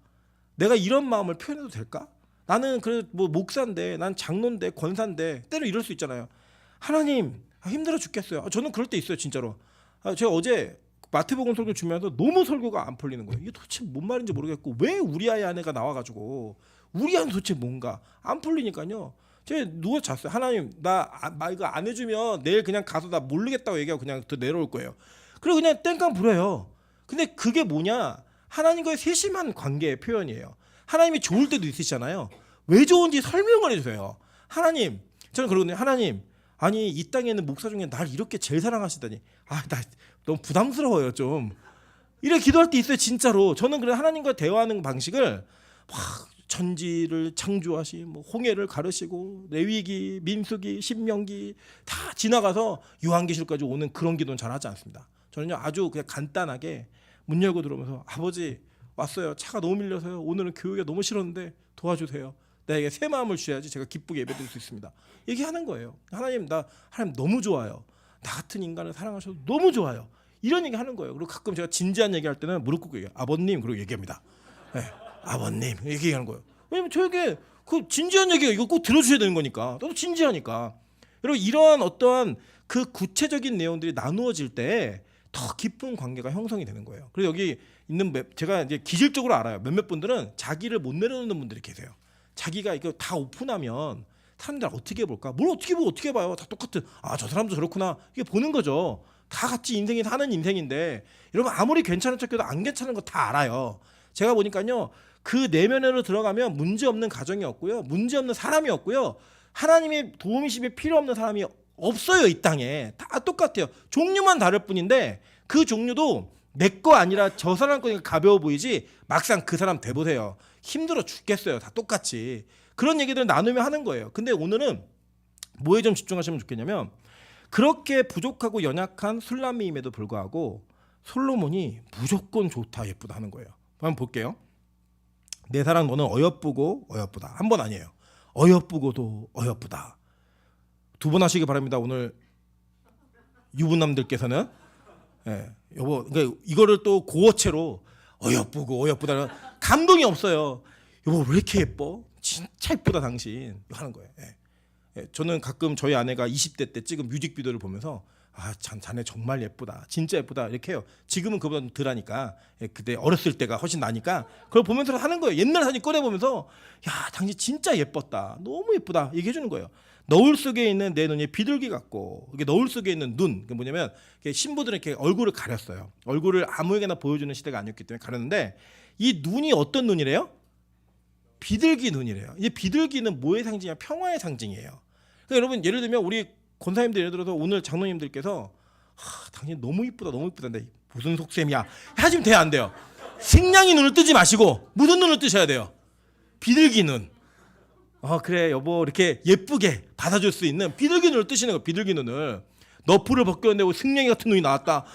내가 이런 마음을 표현해도 될까? 나는 그래 뭐 목사인데, 난 장로인데, 권사인데, 때로 이럴 수 있잖아요. 하나님, 힘들어 죽겠어요. 저는 그럴 때 있어요, 진짜로. 제가 어제 마태복음 설교 주면서 너무 설교가 안 풀리는 거예요. 이게 도대체 뭔 말인지 모르겠고, 왜 우리 아이 아내가 나와가지고 우리 아이는 도대체 뭔가 안 풀리니까요. 제가 누워 잤어요. 하나님, 나 이거 안 해주면 내일 그냥 가서 나 모르겠다고 얘기하고 그냥 더 내려올 거예요. 그리고 그냥 땡깡 부려요. 근데 그게 뭐냐? 하나님과의 세심한 관계의 표현이에요. 하나님이 좋을 때도 있으시잖아요. 왜 좋은지 설명을 해주세요. 하나님, 저는 그러거든요. 하나님, 아니 이 땅에 있는 목사 중에 날 이렇게 제일 사랑하시다니, 나 너무 부담스러워요 좀. 이렇게 기도할 때 있어요, 진짜로. 저는 그래 하나님과 대화하는 방식을 막 천지를 창조하시, 뭐 홍해를 가르시고, 레위기, 민수기, 신명기 다 지나가서 요한계시록까지 오는 그런 기도는 잘 하지 않습니다. 저는요 아주 그냥 간단하게 문 열고 들어오면서, 아버지 왔어요. 차가 너무 밀려서요. 오늘은 교회가 너무 싫었는데 도와주세요. 나에게 새 마음을 주셔야지 제가 기쁘게 예배드릴 수 있습니다. 얘기하는 거예요. 하나님, 하나님 너무 좋아요. 나 같은 인간을 사랑하셔서 너무 좋아요. 이런 얘기 하는 거예요. 그리고 가끔 제가 진지한 얘기할 때는 무릎 꿇고 얘기해요. 아버님, 그리고 얘기합니다. 네, 아버님 얘기하는 거예요. 왜냐면 저에게 그 진지한 얘기가 이거 꼭 들어주셔야 되는 거니까. 나도 진지하니까. 여러분, 이러한 어떠한 그 구체적인 내용들이 나누어질 때 더 깊은 관계가 형성이 되는 거예요. 그리고 여기 있는 제가 이제 기질적으로 알아요. 몇몇 분들은 자기를 못 내려놓는 분들이 계세요. 자기가 이거 다 오픈하면 사람들 어떻게 볼까? 뭘 어떻게 봐요? 다 똑같은. 저 사람도 저렇구나. 이게 보는 거죠. 다 같이 인생이 사는 인생인데, 여러분 아무리 괜찮은 척해도 안 괜찮은 거 다 알아요. 제가 보니까요, 그 내면으로 들어가면 문제 없는 가정이 없고요, 문제 없는 사람이 없고요, 하나님의 도움이심이 필요 없는 사람이 없어요. 이 땅에 다 똑같아요. 종류만 다를 뿐인데 그 종류도 내 거 아니라 저 사람 거니까 가벼워 보이지, 막상 그 사람 대보세요. 힘들어 죽겠어요. 다 똑같이. 그런 얘기들을 나누며 하는 거예요. 근데 오늘은 뭐에 좀 집중하시면 좋겠냐면, 그렇게 부족하고 연약한 술람미임에도 불구하고 솔로몬이 무조건 좋다, 예쁘다 하는 거예요. 한번 볼게요. 내 사랑 너는 어여쁘고 어여쁘다. 한 번 아니에요. 어여쁘고도 어여쁘다. 두 번 하시기 바랍니다. 오늘 유부남들께서는. 예, 여보, 그러니까 이거를 또 고어체로 어여쁘고 어여쁘다, 감동이 없어요. 여보 왜 이렇게 예뻐? 진짜 예쁘다 당신, 하는 거예요. 예. 저는 가끔 저희 아내가 20대 때 찍은 뮤직비디오를 보면서, 자네 정말 예쁘다, 진짜 예쁘다 이렇게 해요. 지금은 그보다 좀 덜하니까, 그때 어렸을 때가 훨씬 나니까 그걸 보면서 하는 거예요. 옛날 사진 꺼내보면서, 야 당신 진짜 예뻤다, 너무 예쁘다 얘기해 주는 거예요. 너울 속에 있는 내 눈이 비둘기 같고, 이게 너울 속에 있는 눈, 그게 뭐냐면 신부들은 이렇게 얼굴을 가렸어요. 얼굴을 아무에게나 보여주는 시대가 아니었기 때문에 가렸는데, 이 눈이 어떤 눈이래요? 비둘기 눈이래요. 이 비둘기는 뭐의 상징이냐? 평화의 상징이에요. 그러니까 여러분, 예를 들면 우리 권사님들, 예를 들어서 오늘 장로님들께서, 당신 너무 이쁘다 너무 이쁘다는데 무슨 속셈이야 하시면 돼요, 안 돼요? 식량이 눈을 뜨지 마시고 무슨 눈을 뜨셔야 돼요? 비둘기 눈. 그래 여보, 이렇게 예쁘게 받아줄 수 있는 비둘기 눈을 뜨시는 거예요. 비둘기 눈을. 너프를 벗겨내고 승냥이 같은 눈이 나왔다,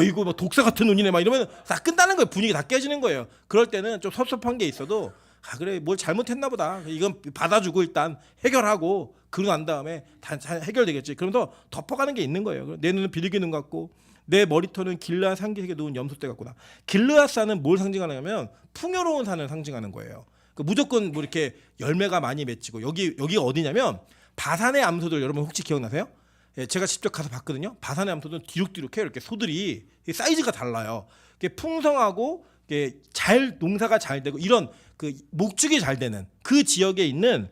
이거 뭐 독사 같은 눈이네, 막 이러면 다 끝나는 거예요. 분위기 다 깨지는 거예요. 그럴 때는 좀 섭섭한 게 있어도, 그래 뭘 잘못했나 보다, 이건 받아주고 일단 해결하고 그러고 난 다음에 다 해결되겠지, 그러면서 덮어가는 게 있는 거예요. 내 눈은 비둘기 눈 같고 내 머리털은 길르앗 산기슭에 누운 염소떼 같구나. 길르앗 산은 뭘 상징하냐면 풍요로운 산을 상징하는 거예요. 무조건 뭐 이렇게 열매가 많이 맺히고, 여기가 어디냐면 바산의 암소들, 여러분 혹시 기억나세요? 제가 직접 가서 봤거든요. 바산의 암소들은 뒤룩뒤룩해요. 이렇게 소들이 사이즈가 달라요. 풍성하고 잘 농사가 잘 되고, 이런 그 목축이 잘 되는 그 지역에 있는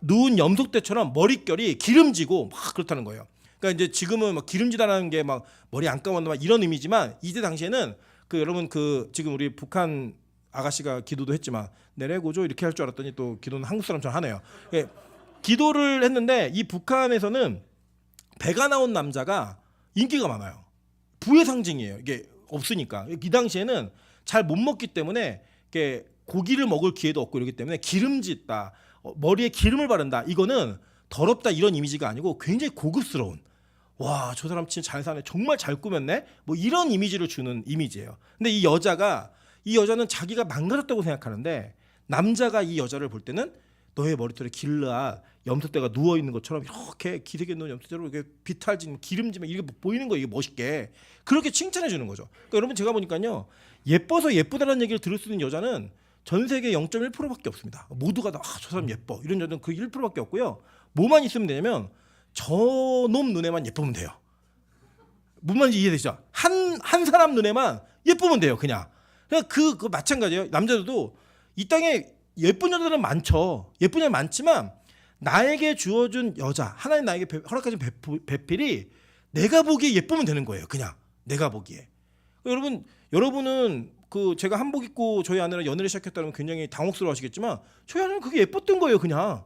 누운 염소떼처럼 머릿결이 기름지고 막 그렇다는 거예요. 그러니까 이제 지금은 막 기름지다라는 게 막 머리 안 감았나 막 이런 의미지만, 이때 당시에는 여러분 지금 우리 북한 아가씨가 기도도 했지만 내래고조 이렇게 할 줄 알았더니 또 기도는 한국 사람처럼 하네요. 기도를 했는데, 이 북한에서는 배가 나온 남자가 인기가 많아요. 부의 상징이에요. 이게 없으니까. 이 당시에는 잘 못 먹기 때문에 고기를 먹을 기회도 없고, 이러기 때문에 기름짓다, 머리에 기름을 바른다, 이거는 더럽다 이런 이미지가 아니고 굉장히 고급스러운, 와 저 사람 진짜 잘 사네, 정말 잘 꾸몄네, 뭐 이런 이미지를 주는 이미지예요. 근데 이 여자는 자기가 망가졌다고 생각하는데, 남자가 이 여자를 볼 때는 너의 머리털에 길르앗 염소떼가 누워 있는 것처럼 이렇게 기색에 놓은 염소떼로 이렇게 비탈진 기름지면 이게 보이는 거예요. 이게 멋있게 그렇게 칭찬해 주는 거죠. 그러니까 여러분 제가 보니까요 예뻐서 예쁘다는 얘기를 들을 수 있는 여자는 전 세계 0.1%밖에 없습니다. 모두가 다 저 사람 예뻐 이런 여자는 그 1%밖에 없고요. 뭐만 있으면 되냐면 저놈 눈에만 예쁘면 돼요. 뭔 말인지 이해되시죠? 한 사람 눈에만 예쁘면 돼요. 그냥 그 마찬가지예요. 남자들도 이 땅에 예쁜 여자들은 많죠. 예쁜 여자 많지만 나에게 주어준 여자 하나님 나에게 허락하신 배필이 내가 보기에 예쁘면 되는 거예요. 그냥 내가 보기에. 여러분은 그 제가 한복 입고 저희 아내랑 연애를 시작했다면 굉장히 당혹스러워하시겠지만 저희 아내는 그게 예뻤던 거예요. 그냥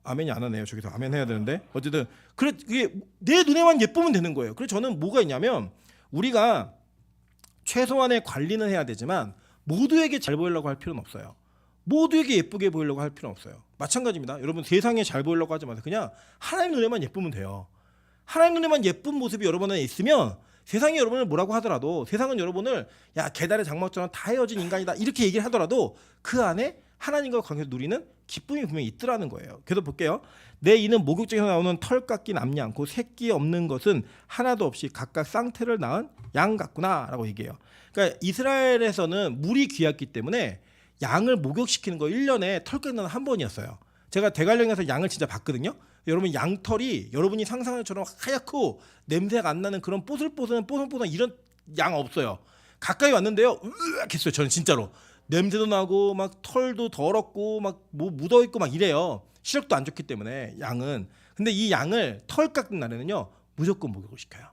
아멘이 안 하네요. 저기서 아멘 해야 되는데 어쨌든 그게 내 눈에만 예쁘면 되는 거예요. 그래서 저는 뭐가 있냐면 우리가 최소한의 관리는 해야 되지만 모두에게 잘 보이려고 할 필요는 없어요. 모두에게 예쁘게 보이려고 할 필요는 없어요. 마찬가지입니다. 여러분 세상에 잘 보이려고 하지 마세요. 그냥 하나님 눈에만 예쁘면 돼요. 하나님 눈에만 예쁜 모습이 여러분 안에 있으면 세상이 여러분을 뭐라고 하더라도 세상은 여러분을 야 계달의 장막처럼 다 헤어진 인간이다 이렇게 얘기를 하더라도 그 안에 하나님과 관계를 누리는 기쁨이 분명히 있더라는 거예요. 그래서 볼게요. 내 이는 목욕장에서 나오는 털 깎인 암양 곧 새끼 없는 것은 하나도 없이 각각 쌍태를 낳은 양 같구나라고 얘기해요. 그러니까 이스라엘에서는 물이 귀했기 때문에 양을 목욕시키는 거 1년에 털 깎는 한 번이었어요. 제가 대관령에서 양을 진짜 봤거든요. 여러분 양털이 여러분이 상상한 것처럼 하얗고 냄새가 안 나는 그런 뽀슬뽀슬한 이런 양 없어요. 가까이 왔는데요. 으악 했어요. 저는 진짜로. 냄새도 나고 막 털도 더럽고 막 뭐 묻어 있고 막 이래요. 시력도 안 좋기 때문에 양은. 근데 이 양을 털 깎는 날에는요. 무조건 목욕을 시켜요.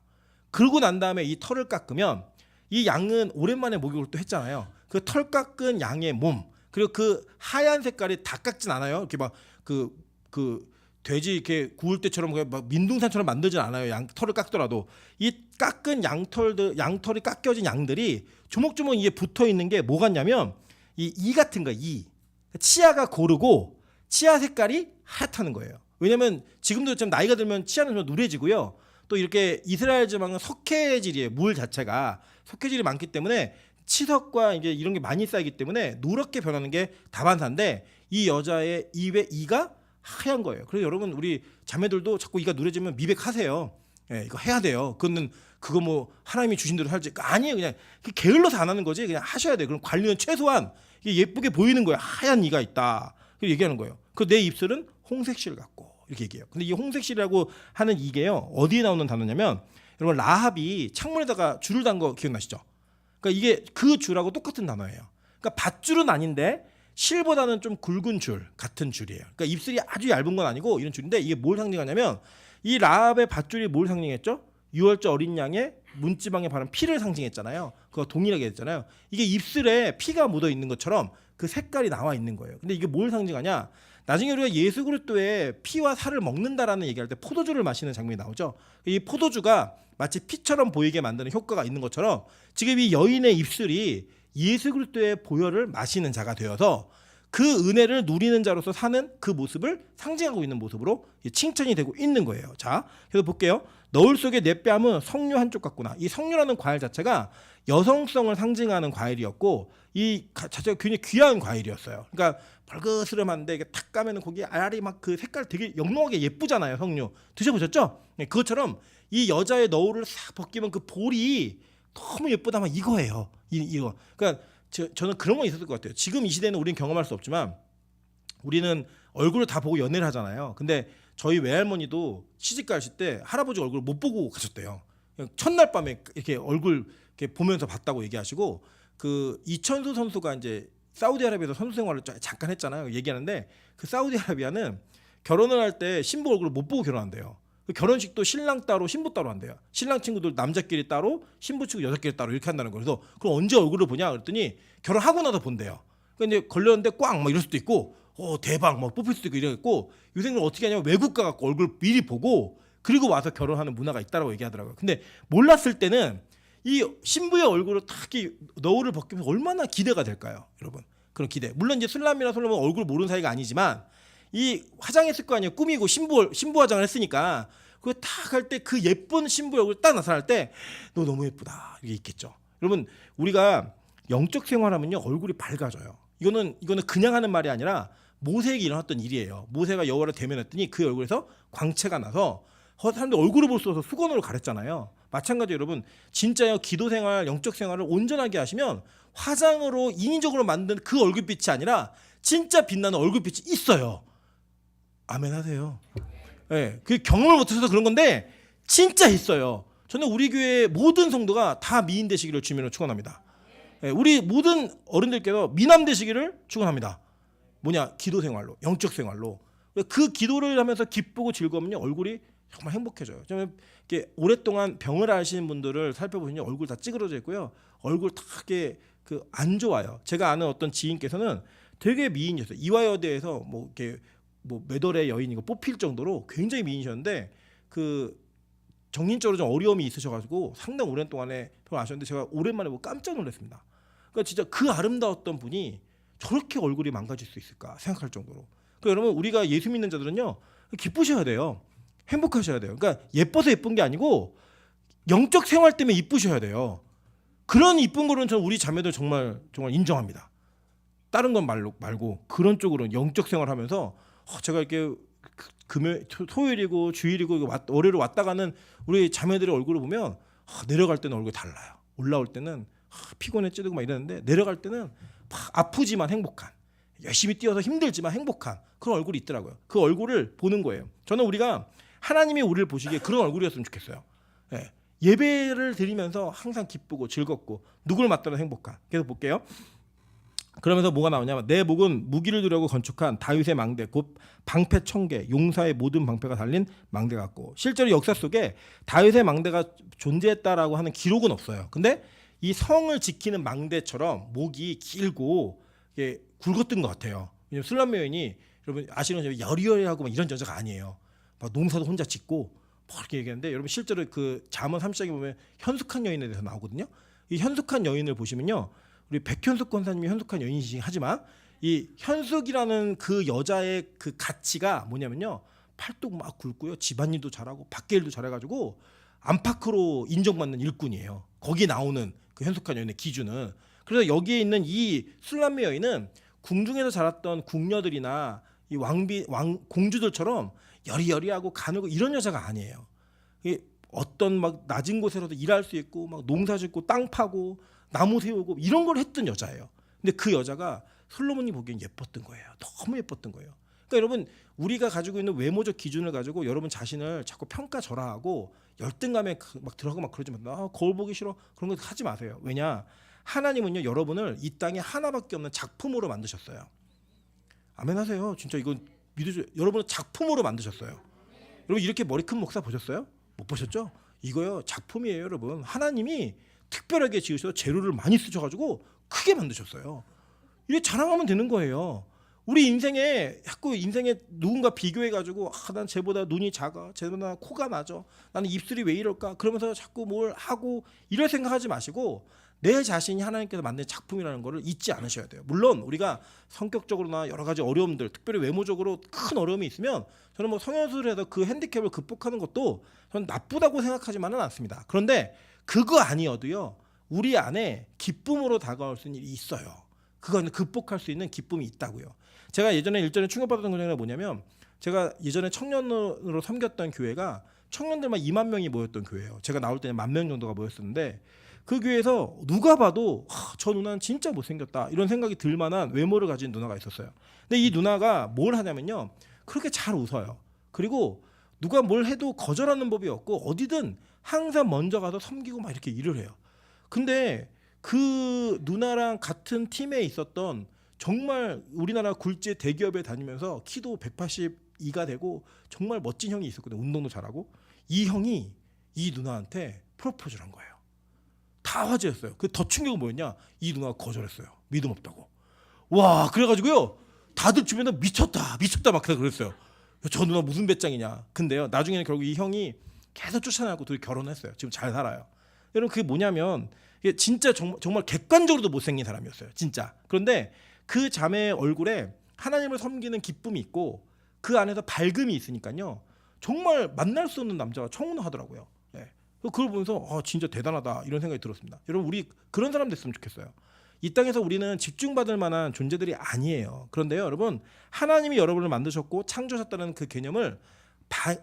그러고 난 다음에 이 털을 깎으면 이 양은 오랜만에 목욕을 또 했잖아요. 그 털 깎은 양의 몸 그리고 그 하얀 색깔이 다 깎진 않아요. 이렇게 막 그 돼지 이렇게 구울 때처럼 막 민둥산처럼 만들진 않아요. 양 털을 깎더라도 이 깎은 양털이 깎여진 양들이 조목조목 이게 붙어 있는 게 뭐 같냐면 이 같은 거 치아가 고르고 치아 색깔이 하얗다는 거예요. 왜냐면 지금도 좀 나이가 들면 치아는 좀 누래지고요. 또 이렇게 이스라엘 지방은 석회질이에요. 물 자체가 석회질이 많기 때문에 치석과 이제 이런 게 많이 쌓이기 때문에 누렇게 변하는 게 다반사인데 이 여자의 입의 이가 하얀 거예요. 그래서 여러분 우리 자매들도 자꾸 이가 누래지면 미백하세요. 예, 이거 해야 돼요. 그거 뭐 하나님이 주신 대로 살지 아니에요. 그냥 게을러서 안 하는 거지. 그냥 하셔야 돼요. 그럼 관리는 최소한 예쁘게 보이는 거예요. 하얀 이가 있다. 그렇게 얘기하는 거예요. 그 내 입술은 홍색실 같고 이렇게 얘기해요. 근데 이 홍색실이라고 하는 이게요 어디에 나오는 단어냐면 여러분 라합이 창문에다가 줄을 단 거 기억나시죠? 그러니까 이게 그 줄하고 똑같은 단어예요. 그러니까 밧줄은 아닌데 실보다는 좀 굵은 줄 같은 줄이에요. 그러니까 입술이 아주 얇은 건 아니고 이런 줄인데 이게 뭘 상징하냐면 이 라합의 밧줄이 뭘 상징했죠? 유월절 어린 양의 문지방에 바른 피를 상징했잖아요. 그거 동일하게 했잖아요. 이게 입술에 피가 묻어 있는 것처럼 그 색깔이 나와 있는 거예요. 근데 이게 뭘 상징하냐? 나중에 우리가 예수 그리스도의 피와 살을 먹는다라는 얘기할 때 포도주를 마시는 장면이 나오죠. 이 포도주가 마치 피처럼 보이게 만드는 효과가 있는 것처럼 지금 이 여인의 입술이 예수 그리스도의 보혈을 마시는 자가 되어서 그 은혜를 누리는 자로서 사는 그 모습을 상징하고 있는 모습으로 칭찬이 되고 있는 거예요. 자, 그래서 볼게요. 너울 속의 내 뺨은 석류 한쪽 같구나. 이 석류라는 과일 자체가 여성성을 상징하는 과일이었고 이 자체가 굉장히 귀한 과일이었어요. 그러니까 벌그스름한데 이게 탁 까면은 거기 알이 막 그 색깔 되게 영롱하게 예쁘잖아요. 석류 드셔보셨죠? 네, 그것처럼 이 여자의 너울을 싹 벗기면 그 볼이 너무 예쁘다만 이거예요. 이거. 그러니까 저는 그런 건 있었을 것 같아요. 지금 이 시대는 우리는 경험할 수 없지만 우리는 얼굴을 다 보고 연애를 하잖아요. 근데 저희 외할머니도 시집 가실 때 할아버지 얼굴을 못 보고 가셨대요. 그냥 첫날 밤에 이렇게 얼굴 이렇게 보면서 봤다고 얘기하시고 그 이천수 선수가 이제 사우디아라비아에서 선수 생활을 잠깐 했잖아요. 얘기하는데 그 사우디아라비아는 결혼을 할 때 신부 얼굴을 못 보고 결혼한대요. 결혼식도 신랑 따로 신부 따로 한대요. 신랑 친구들 남자끼리 따로 신부 친구 여자끼리 따로 이렇게 한다는 거예요. 그래서 그럼 언제 얼굴을 보냐 그랬더니 결혼하고 나서 본대요. 그러니까 이제 걸렸는데 꽝 막 이럴 수도 있고 대박 막 뽑힐 수도 있고 이러겠고 요새는 어떻게 하냐면 외국 가갖고 얼굴 미리 보고 그리고 와서 결혼하는 문화가 있다라고 얘기하더라고요. 근데 몰랐을 때는 이 신부의 얼굴을 탁 너울을 벗기면 얼마나 기대가 될까요, 여러분? 그런 기대. 물론 이제 술람이나 솔로몬 얼굴 모르는 사이가 아니지만 이 화장했을 거 아니에요. 꾸미고 신부 화장을 했으니까 그거 딱 할 때 그 예쁜 신부 얼굴 딱 나타날 때 너 너무 예쁘다 이게 있겠죠. 여러분 우리가 영적 생활하면요 얼굴이 밝아져요. 이거는 그냥 하는 말이 아니라 모세에게 일어났던 일이에요. 모세가 여호와를 대면했더니 그 얼굴에서 광채가 나서 사람들 얼굴을 볼 수 없어서 수건으로 가렸잖아요. 마찬가지 여러분 진짜요 기도 생활 영적 생활을 온전하게 하시면 화장으로 인위적으로 만든 그 얼굴빛이 아니라 진짜 빛나는 얼굴빛이 있어요. 아멘 하세요. 네, 그 경험을 못해서 그런 건데 진짜 있어요. 저는 우리 교회 모든 성도가 다 미인 되시기를 주님으로 축원합니다. 네, 우리 모든 어른들께서 미남 되시기를 축원합니다. 뭐냐 기도 생활로 영적 생활로 그 기도를 하면서 기쁘고 즐거우면요 얼굴이 정말 행복해져요. 이렇게 오랫동안 병을 앓으시는 분들을 살펴보시면 얼굴 다 찌그러져 있고요. 얼굴 다 이렇게 그 안 좋아요. 제가 아는 어떤 지인께서는 되게 미인이었어요. 이화여대에서 뭐 이렇게 뭐 메달의 여인이고 뽑힐 정도로 굉장히 미인이셨는데 그 정신적으로 좀 어려움이 있으셔가지고 상당 오랜 동안에 병을 앓으셨는데 제가 오랜만에 보고 깜짝 놀랐습니다. 그러니까 진짜 그 아름다웠던 분이 저렇게 얼굴이 망가질 수 있을까 생각할 정도로. 그러니까 여러분 우리가 예수 믿는 자들은요 기쁘셔야 돼요. 행복하셔야 돼요. 그러니까 예뻐서 예쁜 게 아니고 영적 생활 때문에 이쁘셔야 돼요. 그런 이쁜 거는 저는 우리 자매들 정말 인정합니다. 다른 건 말고 그런 쪽으로 영적 생활하면서 제가 이렇게 토요일이고 주일이고 월요일 왔다 가는 우리 자매들의 얼굴을 보면 내려갈 때는 얼굴이 달라요. 올라올 때는 피곤해 찌르고 막 이러는데 내려갈 때는 아프지만 행복한 열심히 뛰어서 힘들지만 행복한 그런 얼굴이 있더라고요. 그 얼굴을 보는 거예요. 저는 우리가 하나님이 우리를 보시기에 그런 얼굴이었으면 좋겠어요. 예. 예배를 드리면서 항상 기쁘고 즐겁고 누구를 맞더라도 행복한. 계속 볼게요. 그러면서 뭐가 나오냐면 내 목은 무기를 두려고 건축한 다윗의 망대 곧 방패 천개 용사의 모든 방패가 달린 망대 같고 실제로 역사 속에 다윗의 망대가 존재했다라고 하는 기록은 없어요. 근데 이 성을 지키는 망대처럼 목이 길고 이게 굵었던 것 같아요. 왜냐면 술람매 여인이 여러분 아시는 것처럼 여리여리하고 막 이런 여자가 아니에요. 막 농사도 혼자 짓고 뭐 이렇게 얘기하는데 여러분 실제로 그 잠언 30장에 보면 현숙한 여인에 대해서 나오거든요. 이 현숙한 여인을 보시면요. 우리 백현숙 권사님이 현숙한 여인이시긴 하지만 이 현숙이라는 그 여자의 그 가치가 뭐냐면요. 팔뚝 막 굵고요. 집안일도 잘하고 밖에 일도 잘해가지고 안팎으로 인정받는 일꾼이에요. 거기에 나오는 그 현숙한 여인의 기준은. 그래서 여기에 있는 이 술람매 여인은 궁중에서 자랐던 궁녀들이나 이 공주들처럼 여리여리하고 가늘고 이런 여자가 아니에요. 어떤 막 낮은 곳에서도 일할 수 있고 막 농사 짓고 땅 파고 나무 세우고 이런 걸 했던 여자예요. 근데 그 여자가 솔로몬이 보기엔 예뻤던 거예요. 너무 예뻤던 거예요. 그러니까 여러분 우리가 가지고 있는 외모적 기준을 가지고 여러분 자신을 자꾸 평가절하하고 열등감에 막 들어가고 막 그러지 마. 거울 보기 싫어. 그런 거 하지 마세요. 왜냐? 하나님은요 여러분을 이 땅에 하나밖에 없는 작품으로 만드셨어요. 아멘 하세요. 진짜 이건 믿으세요. 여러분을 작품으로 만드셨어요. 여러분 이렇게 머리 큰 목사 보셨어요? 못 보셨죠? 이거요 작품이에요 여러분. 하나님이 특별하게 지으셔서 재료를 많이 쓰셔가지고 크게 만드셨어요. 이게 자랑하면 되는 거예요. 우리 인생에 자꾸 인생에 누군가 비교해가지고 난 쟤보다 눈이 작아, 쟤보다 코가 낮아, 나는 입술이 왜 이럴까 그러면서 자꾸 뭘 하고 이럴 생각하지 마시고 내 자신이 하나님께서 만든 작품이라는 것을 잊지 않으셔야 돼요. 물론 우리가 성격적으로나 여러 가지 어려움들 특별히 외모적으로 큰 어려움이 있으면 저는 뭐 성형수술을 해서 그 핸디캡을 극복하는 것도 저는 나쁘다고 생각하지만은 않습니다. 그런데 그거 아니어도요 우리 안에 기쁨으로 다가올 수 있는 일이 있어요. 그거는 극복할 수 있는 기쁨이 있다고요. 제가 예전에 일전에 충격받았던 것 중에 뭐냐면 제가 예전에 청년으로 섬겼던 교회가 청년들만 2만 명이 모였던 교회예요. 제가 나올 때는 10,000명 정도가 모였었는데 그 교회에서 누가 봐도 저 누나는 진짜 못생겼다 이런 생각이 들 만한 외모를 가진 누나가 있었어요. 근데 이 누나가 뭘 하냐면요 그렇게 잘 웃어요. 그리고 누가 뭘 해도 거절하는 법이 없고 어디든 항상 먼저 가서 섬기고 막 이렇게 일을 해요. 근데 그 누나랑 같은 팀에 있었던 정말 우리나라 굴지의 대기업에 다니면서 키도 182가 되고 정말 멋진 형이 있었거든요. 운동도 잘하고 이 형이 이 누나한테 프로포즈를 한 거예요. 다 화제였어요. 그 더 충격은 뭐였냐? 이 누나가 거절했어요. 믿음 없다고. 와 그래가지고요 다들 주변에 미쳤다 막 그랬어요. 저 누나 무슨 배짱이냐. 근데요 나중에는 결국 이 형이 계속 쫓아나고 둘이 결혼했어요. 지금 잘 살아요. 여러분 그게 뭐냐면 이게 진짜 정말 객관적으로도 못생긴 사람이었어요. 진짜. 그런데 그 자매의 얼굴에 하나님을 섬기는 기쁨이 있고 그 안에서 밝음이 있으니까요 정말 만날 수 없는 남자가 청혼하더라고요. 네. 그걸 보면서 진짜 대단하다 이런 생각이 들었습니다. 여러분 우리 그런 사람 됐으면 좋겠어요. 이 땅에서 우리는 집중받을 만한 존재들이 아니에요. 그런데요, 여러분, 하나님이 여러분을 만드셨고 창조하셨다는 그 개념을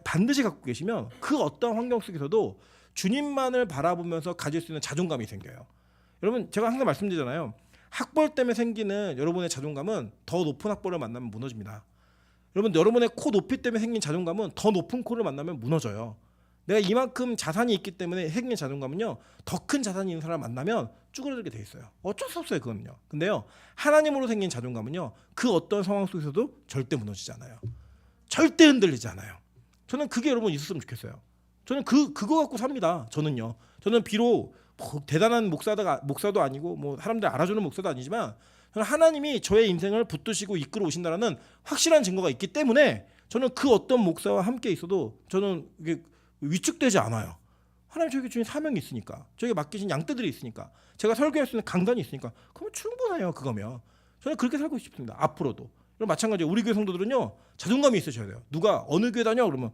반드시 갖고 계시면 그 어떤 환경 속에서도 주님만을 바라보면서 가질 수 있는 자존감이 생겨요. 여러분, 제가 항상 말씀드리잖아요. 학벌 때문에 생기는 여러분의 자존감은 더 높은 학벌을 만나면 무너집니다. 여러분, 여러분의 코 높이 때문에 생긴 자존감은 더 높은 코를 만나면 무너져요. 내가 이만큼 자산이 있기 때문에 생긴 자존감은요, 더 큰 자산이 있는 사람을 만나면 쭈그러들게 돼 있어요. 어쩔 수 없어요, 그건요. 근데요, 하나님으로 생긴 자존감은요, 그 어떤 상황 속에서도 절대 무너지지 않아요. 절대 흔들리지 않아요. 저는 그게 여러분 있었으면 좋겠어요. 저는 그거 갖고 삽니다. 저는요. 저는 비록 뭐 대단한 목사도 아니고 뭐 사람들 알아주는 목사도 아니지만 저는 하나님이 저의 인생을 붙드시고 이끌어 오신다라는 확실한 증거가 있기 때문에 저는 그 어떤 목사와 함께 있어도 저는 이게 위축되지 않아요. 하나님 저에게 주신 사명이 있으니까, 저에게 맡기신 양떼들이 있으니까, 제가 설교할 수 있는 강단이 있으니까 그러면 충분해요. 그거면 저는 그렇게 살고 싶습니다. 앞으로도. 그럼 마찬가지로 우리 교회 성도들은요, 자존감이 있으셔야 돼요. 누가 어느 교회 다녀 그러면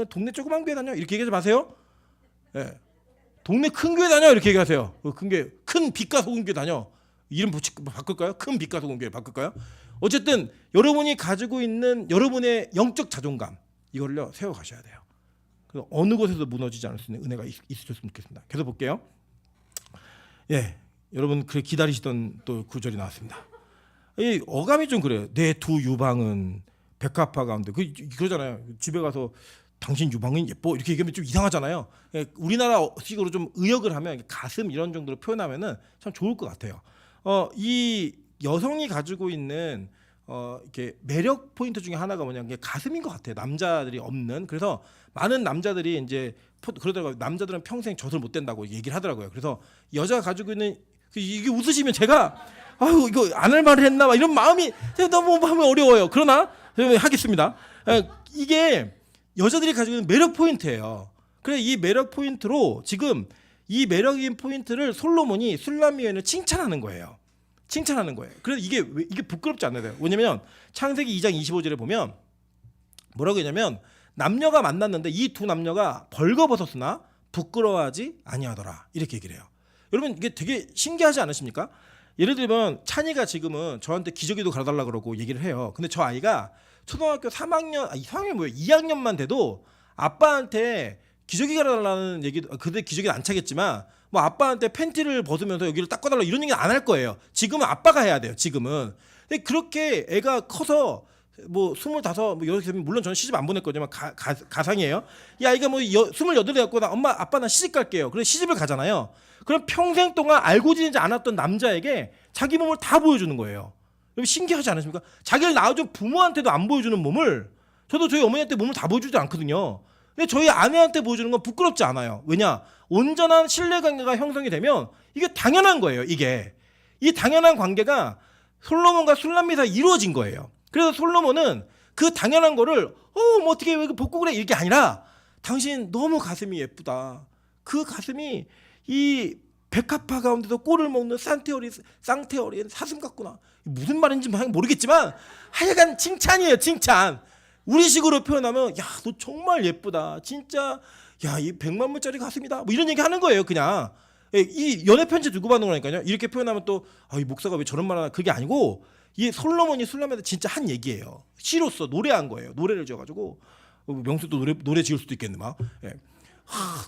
동네 조그만 교회 다녀 이렇게 얘기하지 마세요. 예. 동네 큰 교회 다녀 이렇게 얘기하세요. 큰 빛과 소금 교회 다녀. 이름 바꿀까요? 큰 빛과 소금 교회 바꿀까요? 어쨌든 여러분이 가지고 있는 여러분의 영적 자존감, 이거를요 세워 가셔야 돼요. 그래서 어느 곳에서 무너지지 않을 수 있는 은혜가 있으셨으면 좋겠습니다. 계속 볼게요. 예, 여러분 그 기다리시던 또 구절이 나왔습니다. 이 어감이 좀 그래요. 내 두 유방은 백합화 가운데 그러잖아요. 집에 가서 당신 유방은 예뻐 이렇게 얘기하면 좀 이상하잖아요. 예, 우리나라식으로 좀 의역을 하면 가슴 이런 정도로 표현하면은 참 좋을 것 같아요. 이 여성이 가지고 있는 이렇게 매력 포인트 중에 하나가 뭐냐면 가슴인 것 같아요. 남자들이 없는. 그래서 많은 남자들이 이제 그러더라고요. 남자들은 평생 젖을 못 댄다고 얘기를 하더라고요. 그래서 여자가 가지고 있는 이게 웃으시면 제가 아유 이거 안 할 말을 했나 막 이런 마음이 너무 하면 어려워요. 그러나 하겠습니다. 이게 여자들이 가지고 있는 매력 포인트예요. 그래서 이 매력 포인트로 지금 이 매력인 포인트를 솔로몬이 술람미에는 칭찬하는 거예요. 칭찬하는 거예요. 그래서 이게 부끄럽지 않아요. 왜냐면 창세기 2장 25절에 보면 뭐라고 했냐면 남녀가 만났는데 이 두 남녀가 벌거벗었으나 부끄러워하지 아니하더라 이렇게 얘기를 해요. 여러분 이게 되게 신기하지 않으십니까? 예를 들면 찬이가 지금은 저한테 기저귀도 갈아달라 그러고 얘기를 해요. 근데 저 아이가 초등학교 3학년 뭐예요? 2학년만 돼도 아빠한테 기저귀 갈아달라는 얘기, 그때 기저귀는 안 차겠지만 뭐 아빠한테 팬티를 벗으면서 여기를 닦아달라 이런 얘기는 안 할 거예요. 지금은 아빠가 해야 돼요. 지금은. 근데 그렇게 애가 커서 뭐 25, 뭐 여기 되면 물론 저는 시집 안 보냈거든요. 가상이에요. 이 아이가 뭐 28에 갖고 나 엄마 아빠 나 시집 갈게요. 그래 시집을 가잖아요. 그럼 평생 동안 알고 지내지 않았던 남자에게 자기 몸을 다 보여주는 거예요. 여러분 신기하지 않으십니까? 자기를 낳아준 부모한테도 안 보여주는 몸을, 저도 저희 어머니한테 몸을 다 보여주지 않거든요. 근데 저희 아내한테 보여주는 건 부끄럽지 않아요. 왜냐? 온전한 신뢰관계가 형성이 되면 이게 당연한 거예요. 이 당연한 관계가 솔로몬과 술람미 사이에 이루어진 거예요. 그래서 솔로몬은 그 당연한 거를 뭐 어떻게 왜 벗고 그래 이게 아니라 당신 너무 가슴이 예쁘다. 그 가슴이 이 백합화 가운데도 꼴을 먹는 쌍태어린 사슴 같구나. 무슨 말인지 모르겠지만 하여간 칭찬이에요. 칭찬. 우리식으로 표현하면 야 너 정말 예쁘다. 진짜 야 이 100만 불짜리 가슴이다. 뭐 이런 얘기 하는 거예요. 그냥 이 연애 편지 주고받는 거니까요. 이렇게 표현하면 또 이 목사가 왜 저런 말 하나, 그게 아니고 이 솔로몬이 술람한테 진짜 한 얘기예요. 시로서 노래한 거예요. 노래를 지어가지고 명수도 노래 지을 수도 있겠네 막.